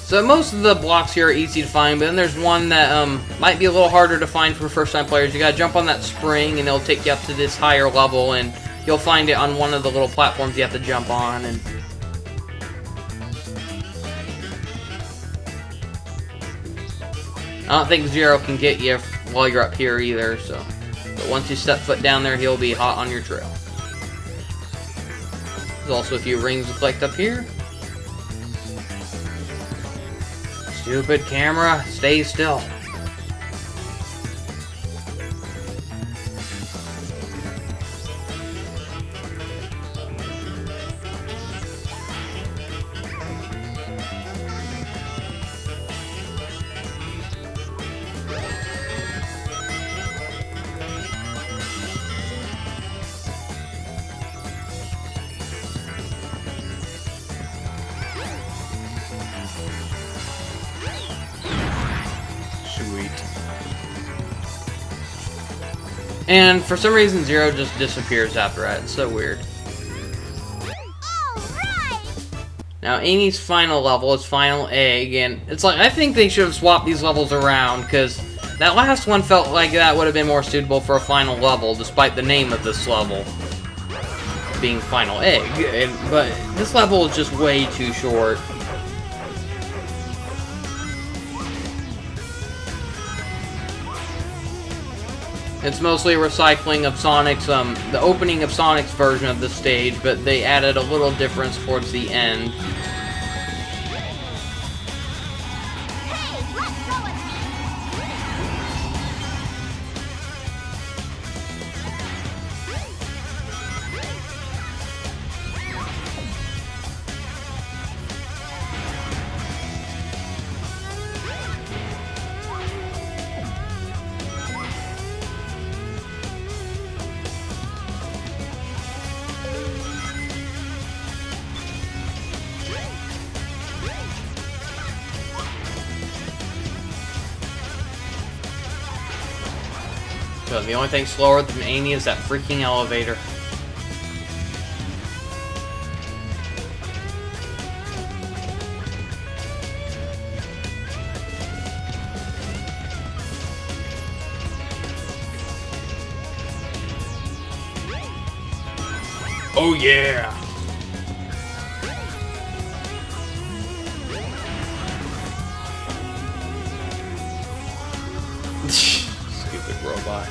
Speaker 1: So most of the blocks here are easy to find, but then there's one that might be a little harder to find for first-time players. You gotta jump on that spring, and it'll take you up to this higher level, and you'll find it on one of the little platforms you have to jump on. And I don't think Zero can get you while you're up here either. So, but once you step foot down there, he'll be hot on your trail. There's also a few rings to collect up here. Stupid camera, stay still. And for some reason, Zero just disappears after that. It's so weird. Now, Amy's final level is Final Egg, and it's like, I think they should have swapped these levels around, because that last one felt like that would have been more suitable for a final level, despite the name of this level being Final Egg. But this level is just way too short. It's mostly a recycling of Sonic's, the opening of Sonic's version of the stage, but they added a little difference towards the end. So the only thing slower than Amy is that freaking elevator. Oh yeah! Stupid robot.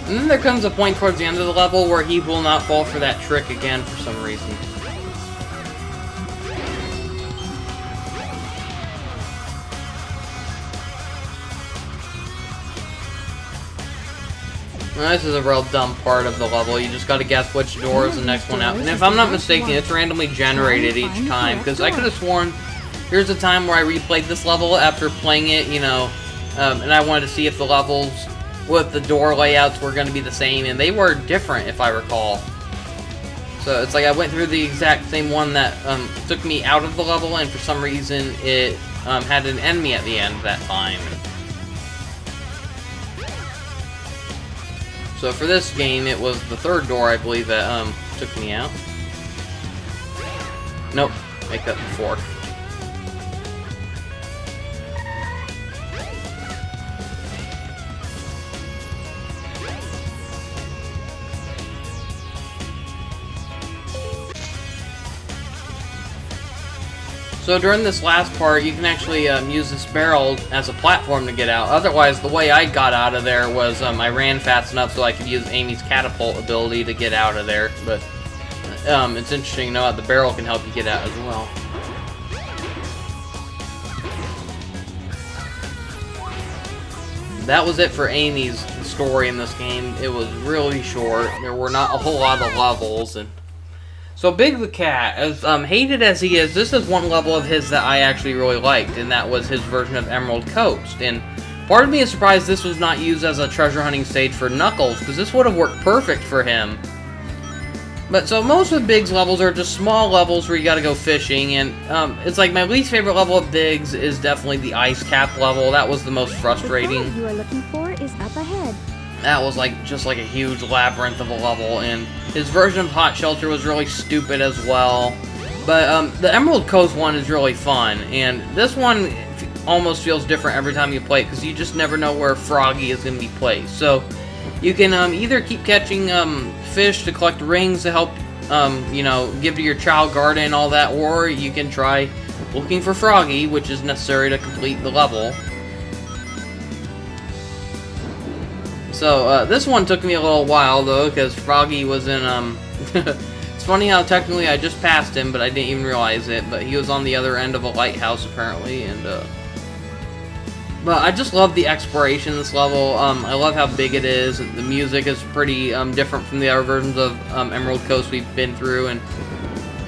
Speaker 1: And then there comes a point towards the end of the level where he will not fall for that trick again for some reason. Now, this is a real dumb part of the level. You just gotta guess which door is the next one out. And if I'm not mistaken, it's randomly generated each time. Because I could have sworn here's a time where I replayed this level after playing it, you know, and I wanted to see if the levels with the door layouts were going to be the same, and they were different, if I recall. So it's like I went through the exact same one that took me out of the level, and for some reason it had an enemy at the end that time. So for this game, it was the third door, I believe, that took me out. Nope, make that the fourth. So during this last part, you can actually use this barrel as a platform to get out. Otherwise, the way I got out of there was I ran fast enough so I could use Amy's catapult ability to get out of there. But it's interesting to know how the barrel can help you get out as well. That was it for Amy's story in this game. It was really short. There were not a whole lot of levels, and so Big the Cat, as hated as he is, this is one level of his that I actually really liked, and that was his version of Emerald Coast. And part of me is surprised this was not used as a treasure hunting stage for Knuckles, because this would have worked perfect for him. But so most of Big's levels are just small levels where you gotta go fishing, and it's like my least favorite level of Big's is definitely the Ice Cap level. That was the most frustrating.
Speaker 4: The door you are looking for is up ahead.
Speaker 1: That was like just like a huge labyrinth of a level, and his version of Hot Shelter was really stupid as well. But the Emerald Coast one is really fun, and this one almost feels different every time you play it because you just never know where Froggy is going to be placed. So you can either keep catching fish to collect rings to help, you know, give to your child garden and all that, or you can try looking for Froggy, which is necessary to complete the level. So, this one took me a little while, though, because Froggy was in, it's funny how technically I just passed him, but I didn't even realize it, but he was on the other end of a lighthouse, apparently, and, but I just love the exploration of this level. I love how big it is. The music is pretty, different from the other versions of, Emerald Coast we've been through, and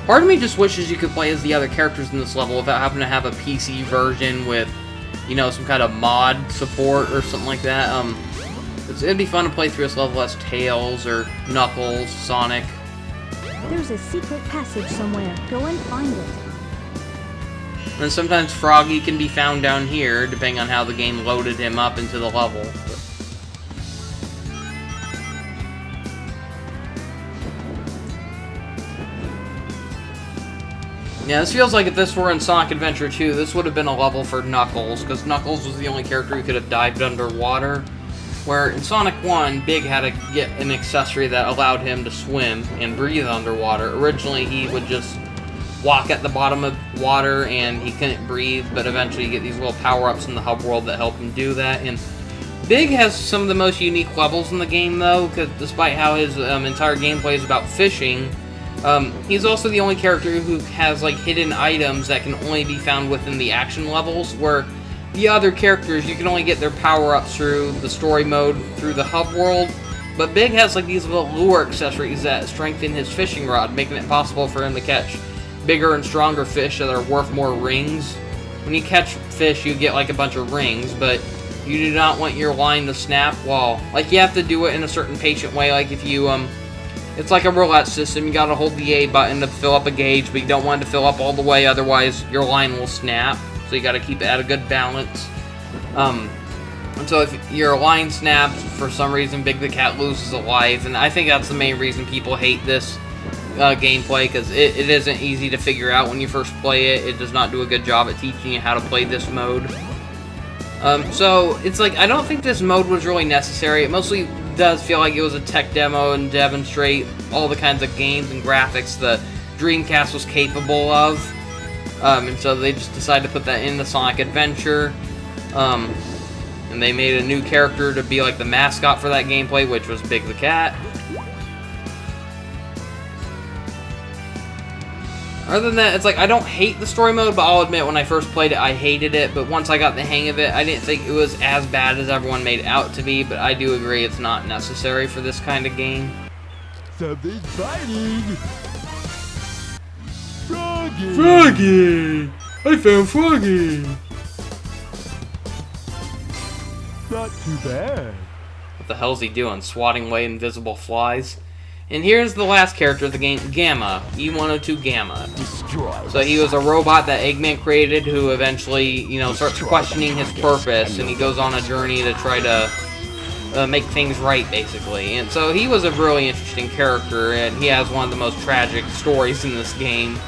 Speaker 1: part of me just wishes you could play as the other characters in this level without having to have a PC version with, you know, some kind of mod support or something like that. It'd be fun to play through this level as Tails or Knuckles, Sonic.
Speaker 4: There's a secret passage somewhere. Go and find it.
Speaker 1: And sometimes Froggy can be found down here, depending on how the game loaded him up into the level. Yeah, this feels like if this were in Sonic Adventure 2, this would have been a level for Knuckles, because Knuckles was the only character who could have dived underwater. Where in Sonic 1, Big had to get an accessory that allowed him to swim and breathe underwater. Originally, he would just walk at the bottom of water and he couldn't breathe, but eventually you get these little power-ups in the hub world that help him do that. And Big has some of the most unique levels in the game, though, because despite how his entire gameplay is about fishing, he's also the only character who has like hidden items that can only be found within the action levels, where the other characters, you can only get their power-ups through the story mode, through the hub world. But Big has like these little lure accessories that strengthen his fishing rod, making it possible for him to catch bigger and stronger fish that are worth more rings. When you catch fish, you get like a bunch of rings, but you do not want your line to snap while, like, you have to do it in a certain patient way. Like if you, it's like a roulette system. You gotta hold the A button to fill up a gauge, but you don't want it to fill up all the way, otherwise your line will snap. So you gotta keep it at a good balance. And so if your line snaps, for some reason Big the Cat loses a life, and I think that's the main reason people hate this gameplay, because it isn't easy to figure out when you first play it. It does not do a good job at teaching you how to play this mode. So it's like, I don't think this mode was really necessary. It mostly does feel like it was a tech demo and demonstrate all the kinds of games and graphics the Dreamcast was capable of. And so they just decided to put that in the Sonic Adventure. And they made a new character to be like the mascot for that gameplay, which was Big the Cat. Other than that, it's like, I don't hate the story mode, but I'll admit when I first played it, I hated it. But once I got the hang of it, I didn't think it was as bad as everyone made it out to be. But I do agree it's not necessary for this kind of game.
Speaker 3: Something's biting. Froggy.
Speaker 1: Froggy! I found Froggy!
Speaker 3: Not too bad.
Speaker 1: What the hell's he doing? Swatting away invisible flies? And here's the last character of the game, Gamma. E102 Gamma.
Speaker 3: Destroy.
Speaker 1: So he was a robot that Eggman created who eventually, you know, starts questioning his purpose, and he goes on a journey to try to make things right, basically. And so he was a really interesting character, and he has one of the most tragic stories in this game.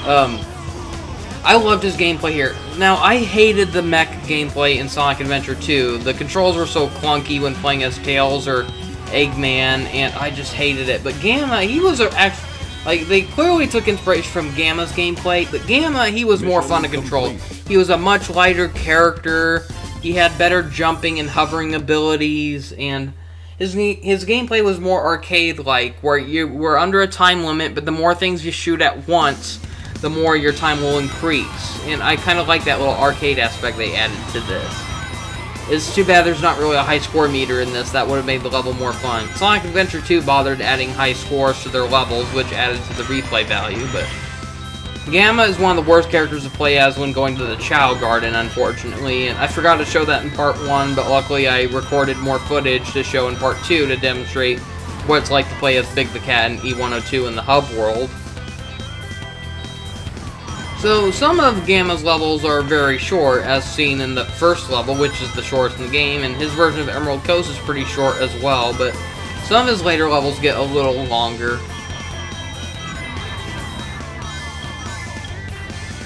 Speaker 1: I loved his gameplay here. Now, I hated the mech gameplay in Sonic Adventure 2. The controls were so clunky when playing as Tails or Eggman, and I just hated it. But Gamma, he was actually, like, they clearly took inspiration from Gamma's gameplay, but Gamma, he was more fun to control. He was a much lighter character. He had better jumping and hovering abilities, and his gameplay was more arcade-like, where you were under a time limit, but the more things you shoot at once, the more your time will increase. And I kind of like that little arcade aspect they added to this. It's too bad there's not really a high score meter in this. That would have made the level more fun. Sonic Adventure 2 bothered adding high scores to their levels, which added to the replay value, but Gamma is one of the worst characters to play as when going to the Chow Garden, unfortunately, and I forgot to show that in Part 1, but luckily I recorded more footage to show in Part 2 to demonstrate what it's like to play as Big the Cat in E102 in the hub world. So, some of Gamma's levels are very short, as seen in the first level, which is the shortest in the game, and his version of Emerald Coast is pretty short as well, but some of his later levels get a little longer.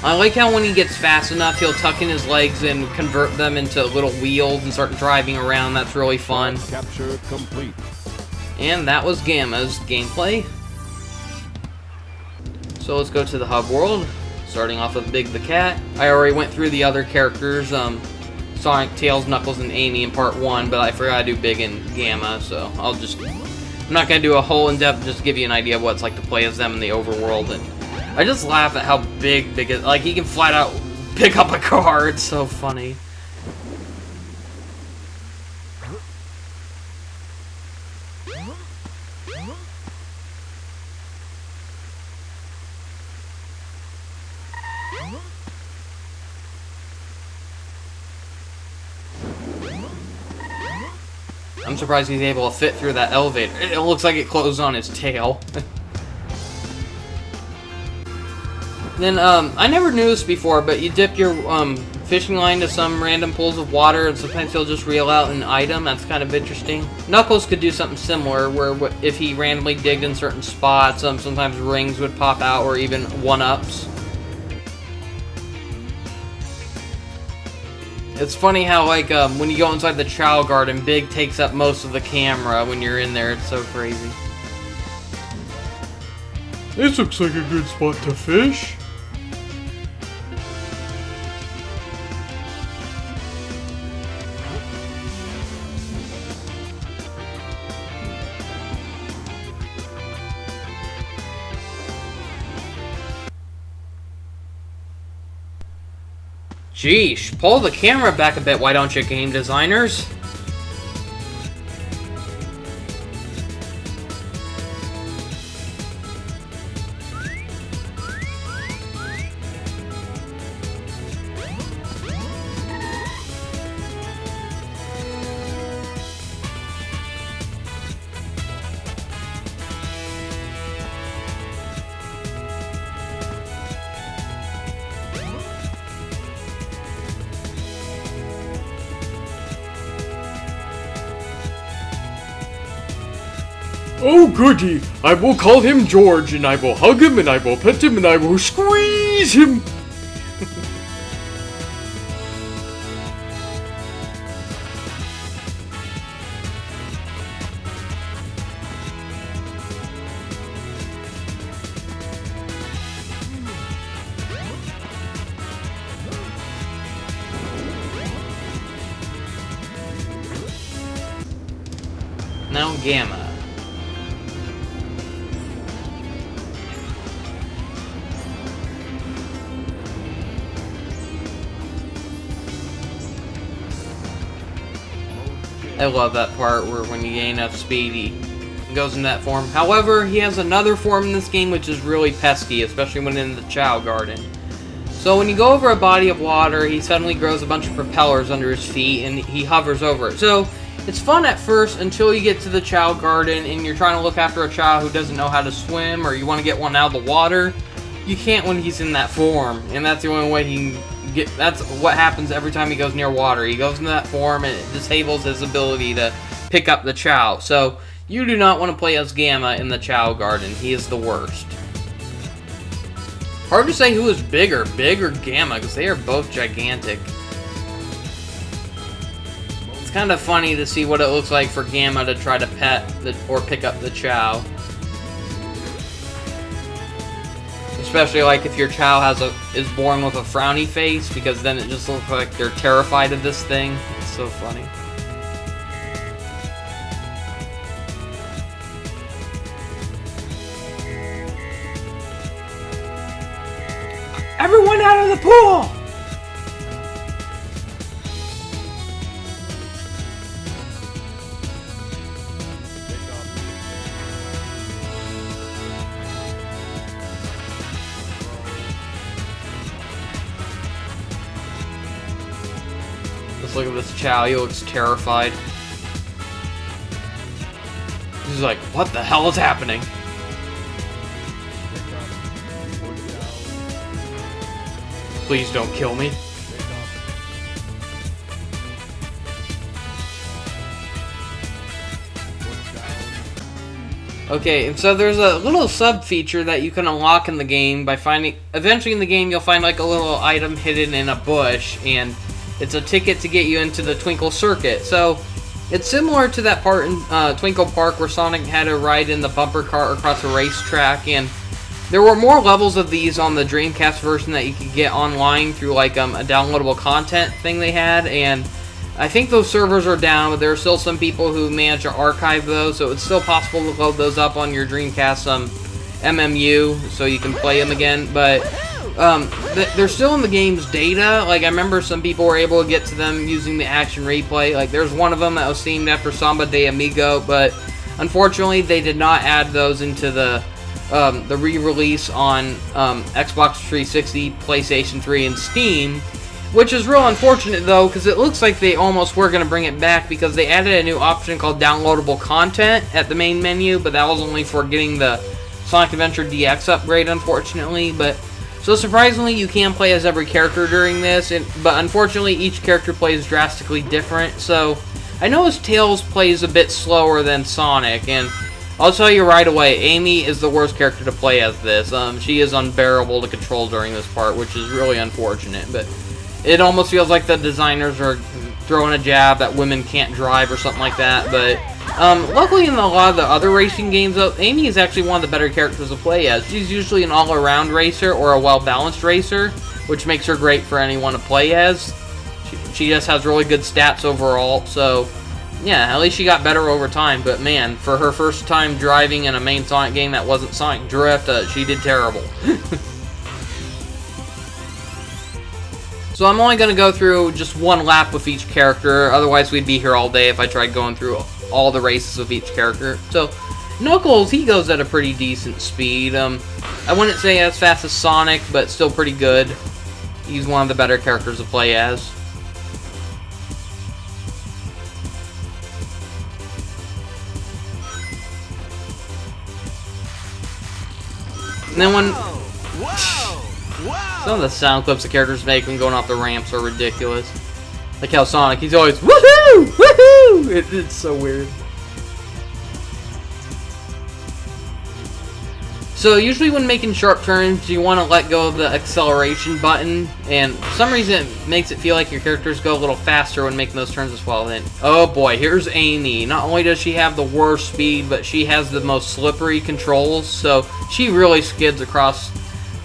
Speaker 1: I like how when he gets fast enough, he'll tuck in his legs and convert them into little wheels and start driving around. That's really fun.
Speaker 3: Capture complete.
Speaker 1: And that was Gamma's gameplay. So let's go to the hub world. Starting off with Big the Cat. I already went through the other characters, Sonic, Tails, Knuckles, and Amy in Part 1, but I forgot to do Big and Gamma, so I'm not going to do a whole in-depth, just give you an idea of what it's like to play as them in the overworld. And I just laugh at how big is. Like, he can flat out pick up a car. It's so funny. I'm surprised he's able to fit through that elevator. It looks like it closed on his tail. Then, I never knew this before, but you dip your fishing line to some random pools of water, and sometimes he'll just reel out an item. That's kind of interesting. Knuckles could do something similar, where if he randomly digged in certain spots, sometimes rings would pop out, or even one-ups. It's funny how, like, when you go inside the Chow Garden, Big takes up most of the camera when you're in there. It's so crazy. This looks like a good spot to fish. Jeesh, pull the camera back a bit, why don't you, game designers?
Speaker 3: Oh goody, I will call him George, and I will hug him, and I will pet him, and I will squeeze him.
Speaker 1: Now Gamma. I love that part where when you gain enough speed, he goes in that form. However, he has another form in this game which is really pesky, especially when in the Chow Garden. So when you go over a body of water, he suddenly grows a bunch of propellers under his feet and he hovers over it. So it's fun at first until you get to the Chow Garden and you're trying to look after a Chow who doesn't know how to swim, or you want to get one out of the water. You can't when he's in that form, and that's the only way he can get. That's what happens every time he goes near water. He goes into that form and it disables his ability to pick up the Chow. So you do not want to play as Gamma in the Chow Garden. He is the worst. Hard to say who is bigger, Big or Gamma, because they are both gigantic. It's kind of funny to see what it looks like for Gamma to try to pet or pick up the Chow. Especially like if your Chow is born with a frowny face, because then it just looks like they're terrified of this thing. It's so funny. Everyone out of the pool! Let's look at this Chow. He looks terrified. He's like, what the hell is happening? Please don't kill me. Okay, and so there's a little sub-feature that you can unlock in the game by finding... Eventually in the game, you'll find like a little item hidden in a bush, and it's a ticket to get you into the Twinkle Circuit. So, it's similar to that part in Twinkle Park where Sonic had to ride in the bumper car across a racetrack, and there were more levels of these on the Dreamcast version that you could get online through like a downloadable content thing they had, and I think those servers are down, but there are still some people who manage to archive those, so it's still possible to load those up on your Dreamcast MMU so you can play them again, but they're still in the game's data. Like, I remember some people were able to get to them using the action replay. Like, there's one of them that was themed after Samba de Amigo, but unfortunately they did not add those into the re-release on Xbox 360, PlayStation 3, and Steam, which is real unfortunate though, because it looks like they almost were going to bring it back, because they added a new option called downloadable content at the main menu, but that was only for getting the Sonic Adventure DX upgrade, unfortunately. But so surprisingly, you can play as every character during this, but unfortunately each character plays drastically different. So I noticed Tails plays a bit slower than Sonic, and I'll tell you right away, Amy is the worst character to play as this. She is unbearable to control during this part, which is really unfortunate, but it almost feels like the designers are throwing a jab that women can't drive or something like that. But luckily in a lot of the other racing games, though, Amy is actually one of the better characters to play as. She's usually an all-around racer or a well-balanced racer, which makes her great for anyone to play as. She just has really good stats overall, so yeah, at least she got better over time. But man, for her first time driving in a main Sonic game that wasn't Sonic Drift, she did terrible. So I'm only going to go through just one lap with each character. Otherwise, we'd be here all day if I tried going through all the races with each character. So Knuckles, he goes at a pretty decent speed. I wouldn't say as fast as Sonic, but still pretty good. He's one of the better characters to play as. And then when some of the sound clips the characters make when going off the ramps are ridiculous. Like how Sonic, he's always woohoo, woohoo. It's so weird. So usually when making sharp turns, you want to let go of the acceleration button, and for some reason it makes it feel like your characters go a little faster when making those turns as well. Then, oh boy, here's Amy. Not only does she have the worst speed, but she has the most slippery controls, so she really skids across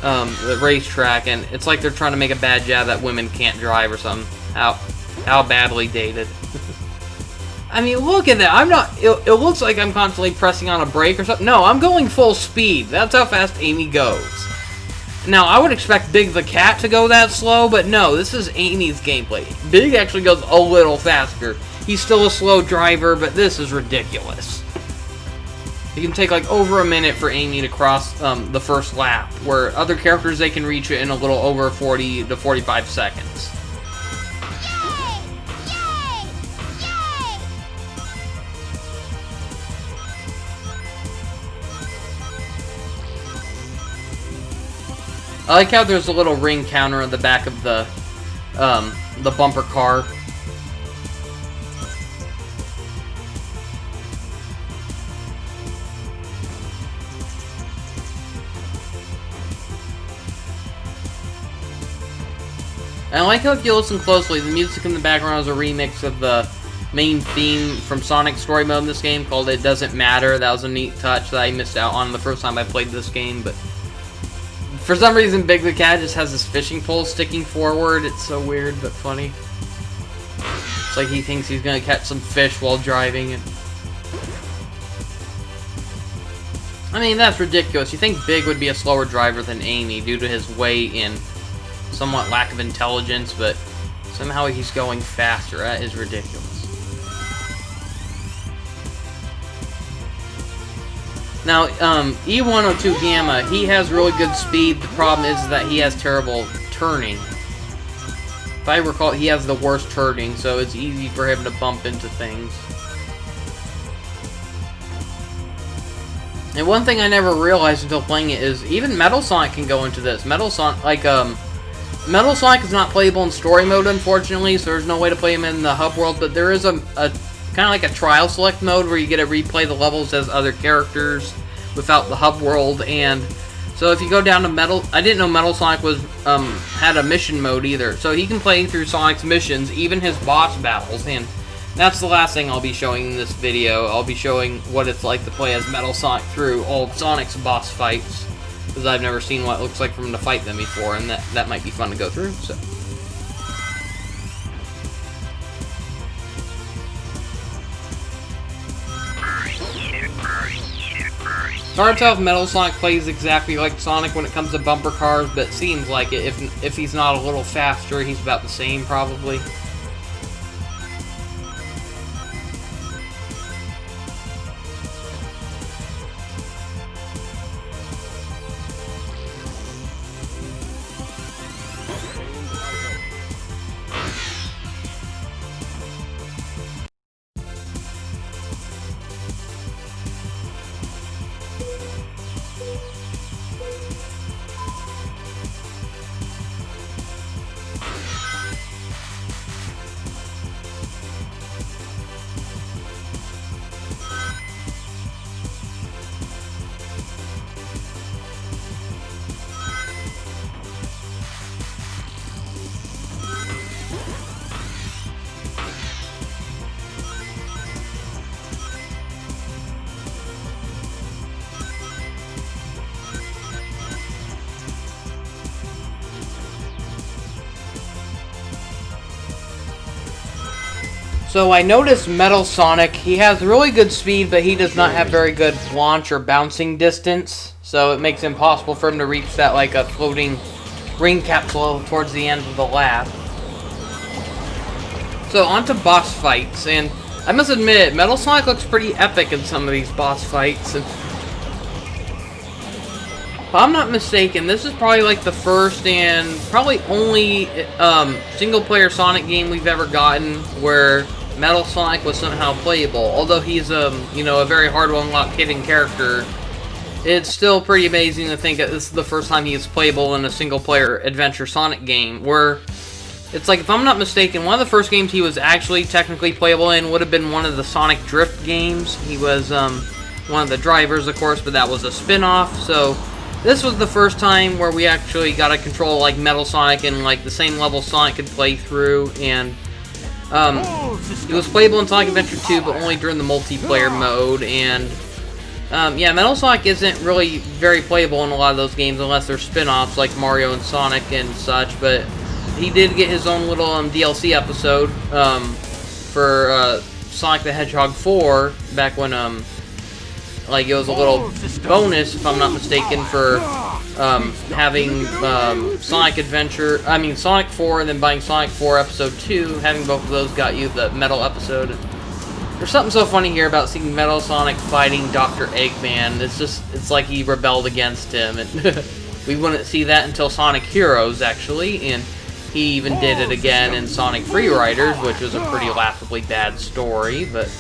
Speaker 1: the racetrack, and it's like they're trying to make a bad jab that women can't drive or something. How badly dated. I mean, look at that. I'm not... It looks like I'm constantly pressing on a brake or something. No, I'm going full speed. That's how fast Amy goes. Now, I would expect Big the Cat to go that slow, but no, this is Amy's gameplay. Big actually goes a little faster. He's still a slow driver, but this is ridiculous. It can take like over a minute for Amy to cross the first lap, where other characters, they can reach it in a little over 40 to 45 seconds. I like how there's a little ring counter on the back of the bumper car. And I like how if you listen closely, the music in the background is a remix of the main theme from Sonic Story Mode in this game called It Doesn't Matter. That was a neat touch that I missed out on the first time I played this game, but for some reason, Big the Cat just has this fishing pole sticking forward. It's so weird, but funny. It's like he thinks he's gonna catch some fish while driving. I mean, that's ridiculous. You think Big would be a slower driver than Amy due to his weight and somewhat lack of intelligence, but somehow he's going faster. That is ridiculous. Now, E102 Gamma, he has really good speed. The problem is that he has terrible turning. If I recall, he has the worst turning, so it's easy for him to bump into things. And one thing I never realized until playing it is even Metal Sonic can go into this. Metal Sonic, Metal Sonic is not playable in story mode, unfortunately, so there's no way to play him in the hub world, but there is a kind of like a trial select mode where you get to replay the levels as other characters without the hub world. And so if you go down to Metal, I didn't know Metal Sonic was had a mission mode either, so he can play through Sonic's missions, even his boss battles. And that's the last thing I'll be showing in this video. I'll be showing what it's like to play as Metal Sonic through all of Sonic's boss fights, because I've never seen what it looks like for him to fight them before, and that might be fun to go through. So it's hard to tell if Metal Sonic plays exactly like Sonic when it comes to bumper cars, but it seems like it. If he's not a little faster, he's about the same, probably. So I noticed Metal Sonic, he has really good speed, but he does not have very good launch or bouncing distance. So it makes it impossible for him to reach that like a floating ring capsule towards the end of the lap. So, on to boss fights, and I must admit, Metal Sonic looks pretty epic in some of these boss fights. And if I'm not mistaken, this is probably like the first and probably only single-player Sonic game we've ever gotten where Metal Sonic was somehow playable. Although he's you know, a very hard to unlock hidden character, it's still pretty amazing to think that this is the first time he is playable in a single-player adventure Sonic game. Where it's like, if I'm not mistaken, one of the first games he was actually technically playable in would have been one of the Sonic Drift games. He was one of the drivers, of course, but that was a spin-off. So this was the first time where we actually got to control like Metal Sonic and like the same level Sonic could play through, and it was playable in Sonic Adventure 2, but only during the multiplayer mode. And yeah, Metal Sonic isn't really very playable in a lot of those games unless they're spin-offs like Mario and Sonic and such, but he did get his own little DLC episode for Sonic the Hedgehog 4 back when like it was a little bonus, if I'm not mistaken, for having Sonic 4 and then buying Sonic 4 Episode 2. Having both of those got you the Metal episode. There's something so funny here about seeing Metal Sonic fighting Dr. Eggman. It's like he rebelled against him, and we wouldn't see that until Sonic Heroes, actually, and he even did it again in Sonic Free Riders, which was a pretty laughably bad story, but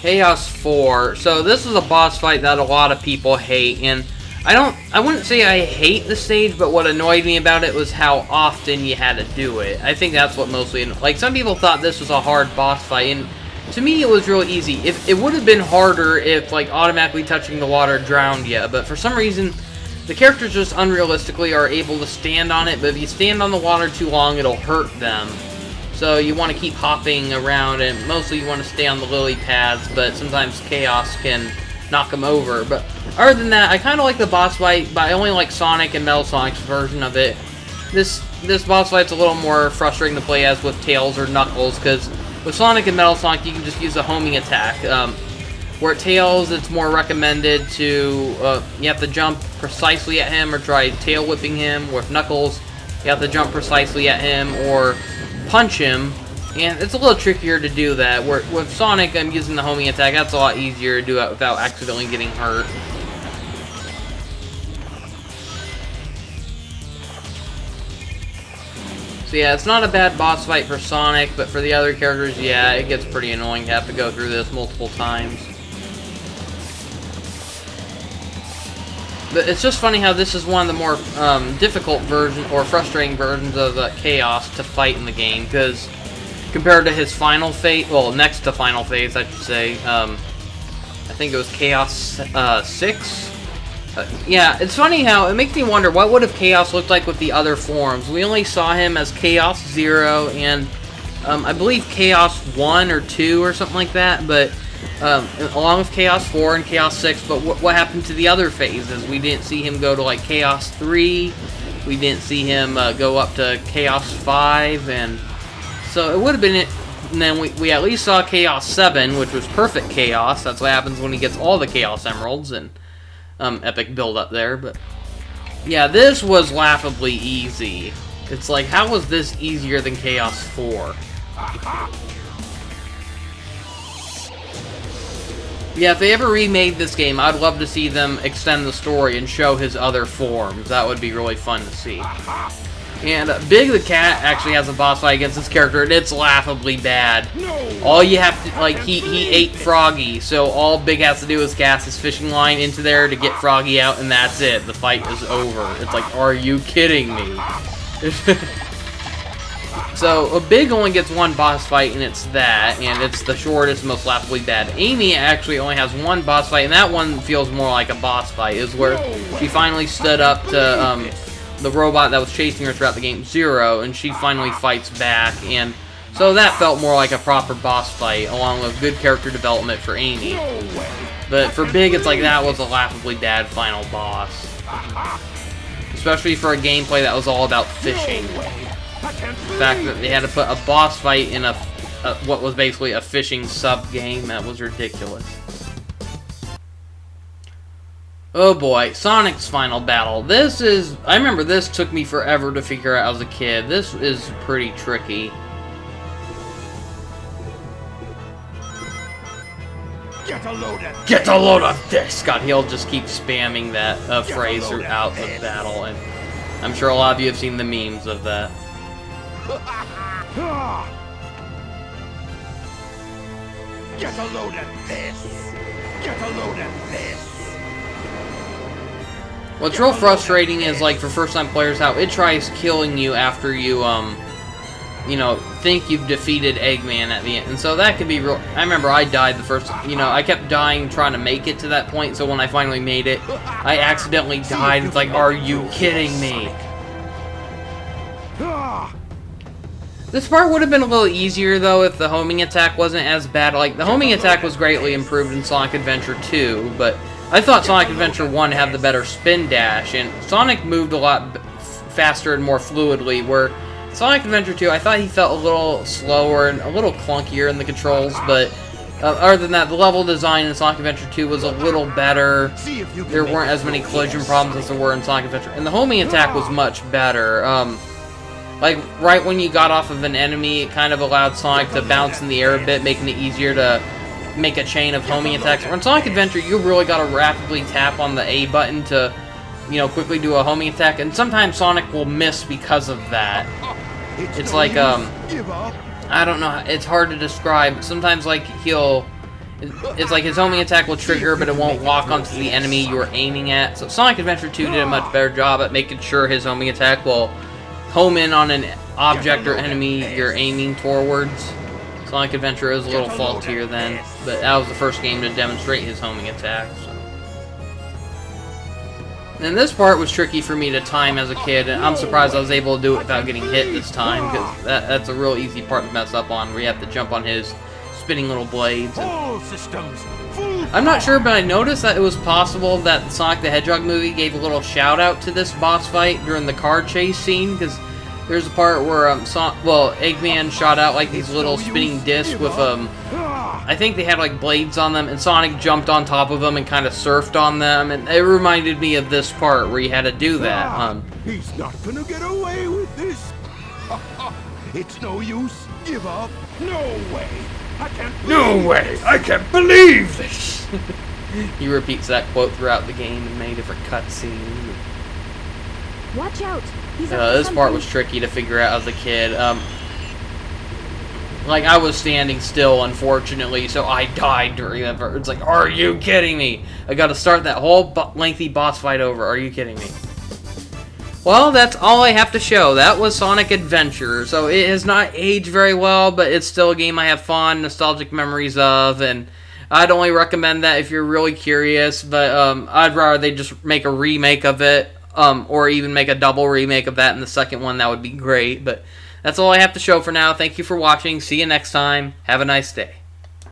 Speaker 1: Chaos 4. So this is a boss fight that a lot of people hate, and I wouldn't say I hate the stage, but what annoyed me about it was how often you had to do it. I think that's what mostly, like, some people thought this was a hard boss fight, and to me it was real easy. If it would have been harder if like automatically touching the water drowned you, but for some reason the characters just unrealistically are able to stand on it, but if you stand on the water too long it'll hurt them. So you want to keep hopping around, and mostly you want to stay on the lily pads, but sometimes Chaos can knock them over. But other than that, I kind of like the boss fight, but I only like Sonic and Metal Sonic's version of it. This boss fight's a little more frustrating to play as with Tails or Knuckles, because with Sonic and Metal Sonic you can just use a homing attack. Where Tails, it's more recommended to, you have to jump precisely at him or try tail whipping him. With Knuckles, you have to jump precisely at him or punch him, and it's a little trickier to do that. Where with Sonic, I'm using the homing attack. That's a lot easier to do it without accidentally getting hurt. So yeah, it's not a bad boss fight for Sonic, but for the other characters, yeah, it gets pretty annoying to have to go through this multiple times. But it's just funny how this is one of the more difficult versions, or frustrating versions of Chaos to fight in the game, because compared to his final phase, well, next to final phase, I should say, I think it was Chaos 6? Yeah, it's funny how it makes me wonder, what would have Chaos looked like with the other forms? We only saw him as Chaos 0 and I believe Chaos 1 or 2 or something like that, but along with Chaos 4 and Chaos 6, but what happened to the other phases? We didn't see him go to like Chaos 3, we didn't see him go up to Chaos 5, and so it would have been it. And then we at least saw Chaos 7, which was perfect Chaos. That's what happens when he gets all the Chaos Emeralds, and epic build up there. But yeah, this was laughably easy. It's like, how was this easier than Chaos 4? Yeah, if they ever remade this game, I'd love to see them extend the story and show his other forms. That would be really fun to see. And Big the Cat actually has a boss fight against this character, and it's laughably bad. All you have to, like, he ate Froggy, so all Big has to do is cast his fishing line into there to get Froggy out, and that's it. The fight is over. It's like, are you kidding me? So, Big only gets one boss fight, and it's that, and it's the shortest, most laughably bad. Amy actually only has one boss fight, and that one feels more like a boss fight, is where she finally stood up to the robot that was chasing her throughout the game, Zero, and she finally fights back, and so that felt more like a proper boss fight, along with good character development for Amy. But for Big, it's like that was a laughably bad final boss. Especially for a gameplay that was all about fishing. The fact that they had to put a boss fight in what was basically a fishing sub-game, that was ridiculous. Oh boy, Sonic's final battle. This is... I remember this took me forever to figure out as a kid. This is pretty tricky.
Speaker 5: Get a load of
Speaker 1: Get a load of this! God, he'll just keep spamming that phrase throughout the battle, and I'm sure a lot of you have seen the memes of that.
Speaker 5: Get a load of this. Get a load of this.
Speaker 1: What's real frustrating is, like, for first-time players, how it tries killing you after you, you know, think you've defeated Eggman at the end. And so that could be real... I remember I died the first... You know, I kept dying trying to make it to that point, so when I finally made it, I accidentally died. It's like, are you kidding me? This part would have been a little easier, though, if the homing attack wasn't as bad. Like, the homing attack was greatly improved in Sonic Adventure 2, but I thought Sonic Adventure 1 had the better spin dash, and Sonic moved a lot faster and more fluidly, where Sonic Adventure 2, I thought he felt a little slower and a little clunkier in the controls, but other than that, the level design in Sonic Adventure 2 was a little better. There weren't as many collision problems as there were in Sonic Adventure, and the homing attack was much better. Like, right when you got off of an enemy, it kind of allowed Sonic to bounce in the air a bit, making it easier to make a chain of homing attacks. Or in Sonic Adventure, you really got to rapidly tap on the A button to, you know, quickly do a homing attack, and sometimes Sonic will miss because of that. It's like, I don't know, it's hard to describe. Sometimes, like, it's like his homing attack will trigger, but it won't lock onto the enemy you were aiming at. So Sonic Adventure 2 did a much better job at making sure his homing attack will home in on an object or enemy you're aiming towards. Sonic Adventure is a little faultier then, but that was the first game to demonstrate his homing attack. So. And this part was tricky for me to time as a kid, and I'm surprised I was able to do it without getting hit this time, because that's a real easy part to mess up on, where you have to jump on his spinning little blades. I'm not sure, but I noticed that it was possible that the Sonic the Hedgehog movie gave a little shout out to this boss fight during the car chase scene, because there's a part where Eggman shot out like these little spinning discs with I think they had like blades on them, and Sonic jumped on top of them and kind of surfed on them, and it reminded me of this part where you had to do that.
Speaker 5: He's not gonna get away with this. It's no use. Give up. No way. I can't.
Speaker 3: No way! I can't believe this!
Speaker 1: He repeats that quote throughout the game in many different cutscenes.
Speaker 4: Watch out! He's up to
Speaker 1: This part
Speaker 4: something.
Speaker 1: was tricky to figure out as a kid. Like, I was standing still, unfortunately, so I died during that part. It's like, are you kidding me? I gotta start that whole lengthy boss fight over. Are you kidding me? Well, that's all I have to show. That was Sonic Adventure. So it has not aged very well, but it's still a game I have fond, nostalgic memories of, and I'd only recommend that if you're really curious, but I'd rather they just make a remake of it, or even make a double remake of that in the second one. That would be great, but that's all I have to show for now. Thank you for watching. See you next time. Have a nice day.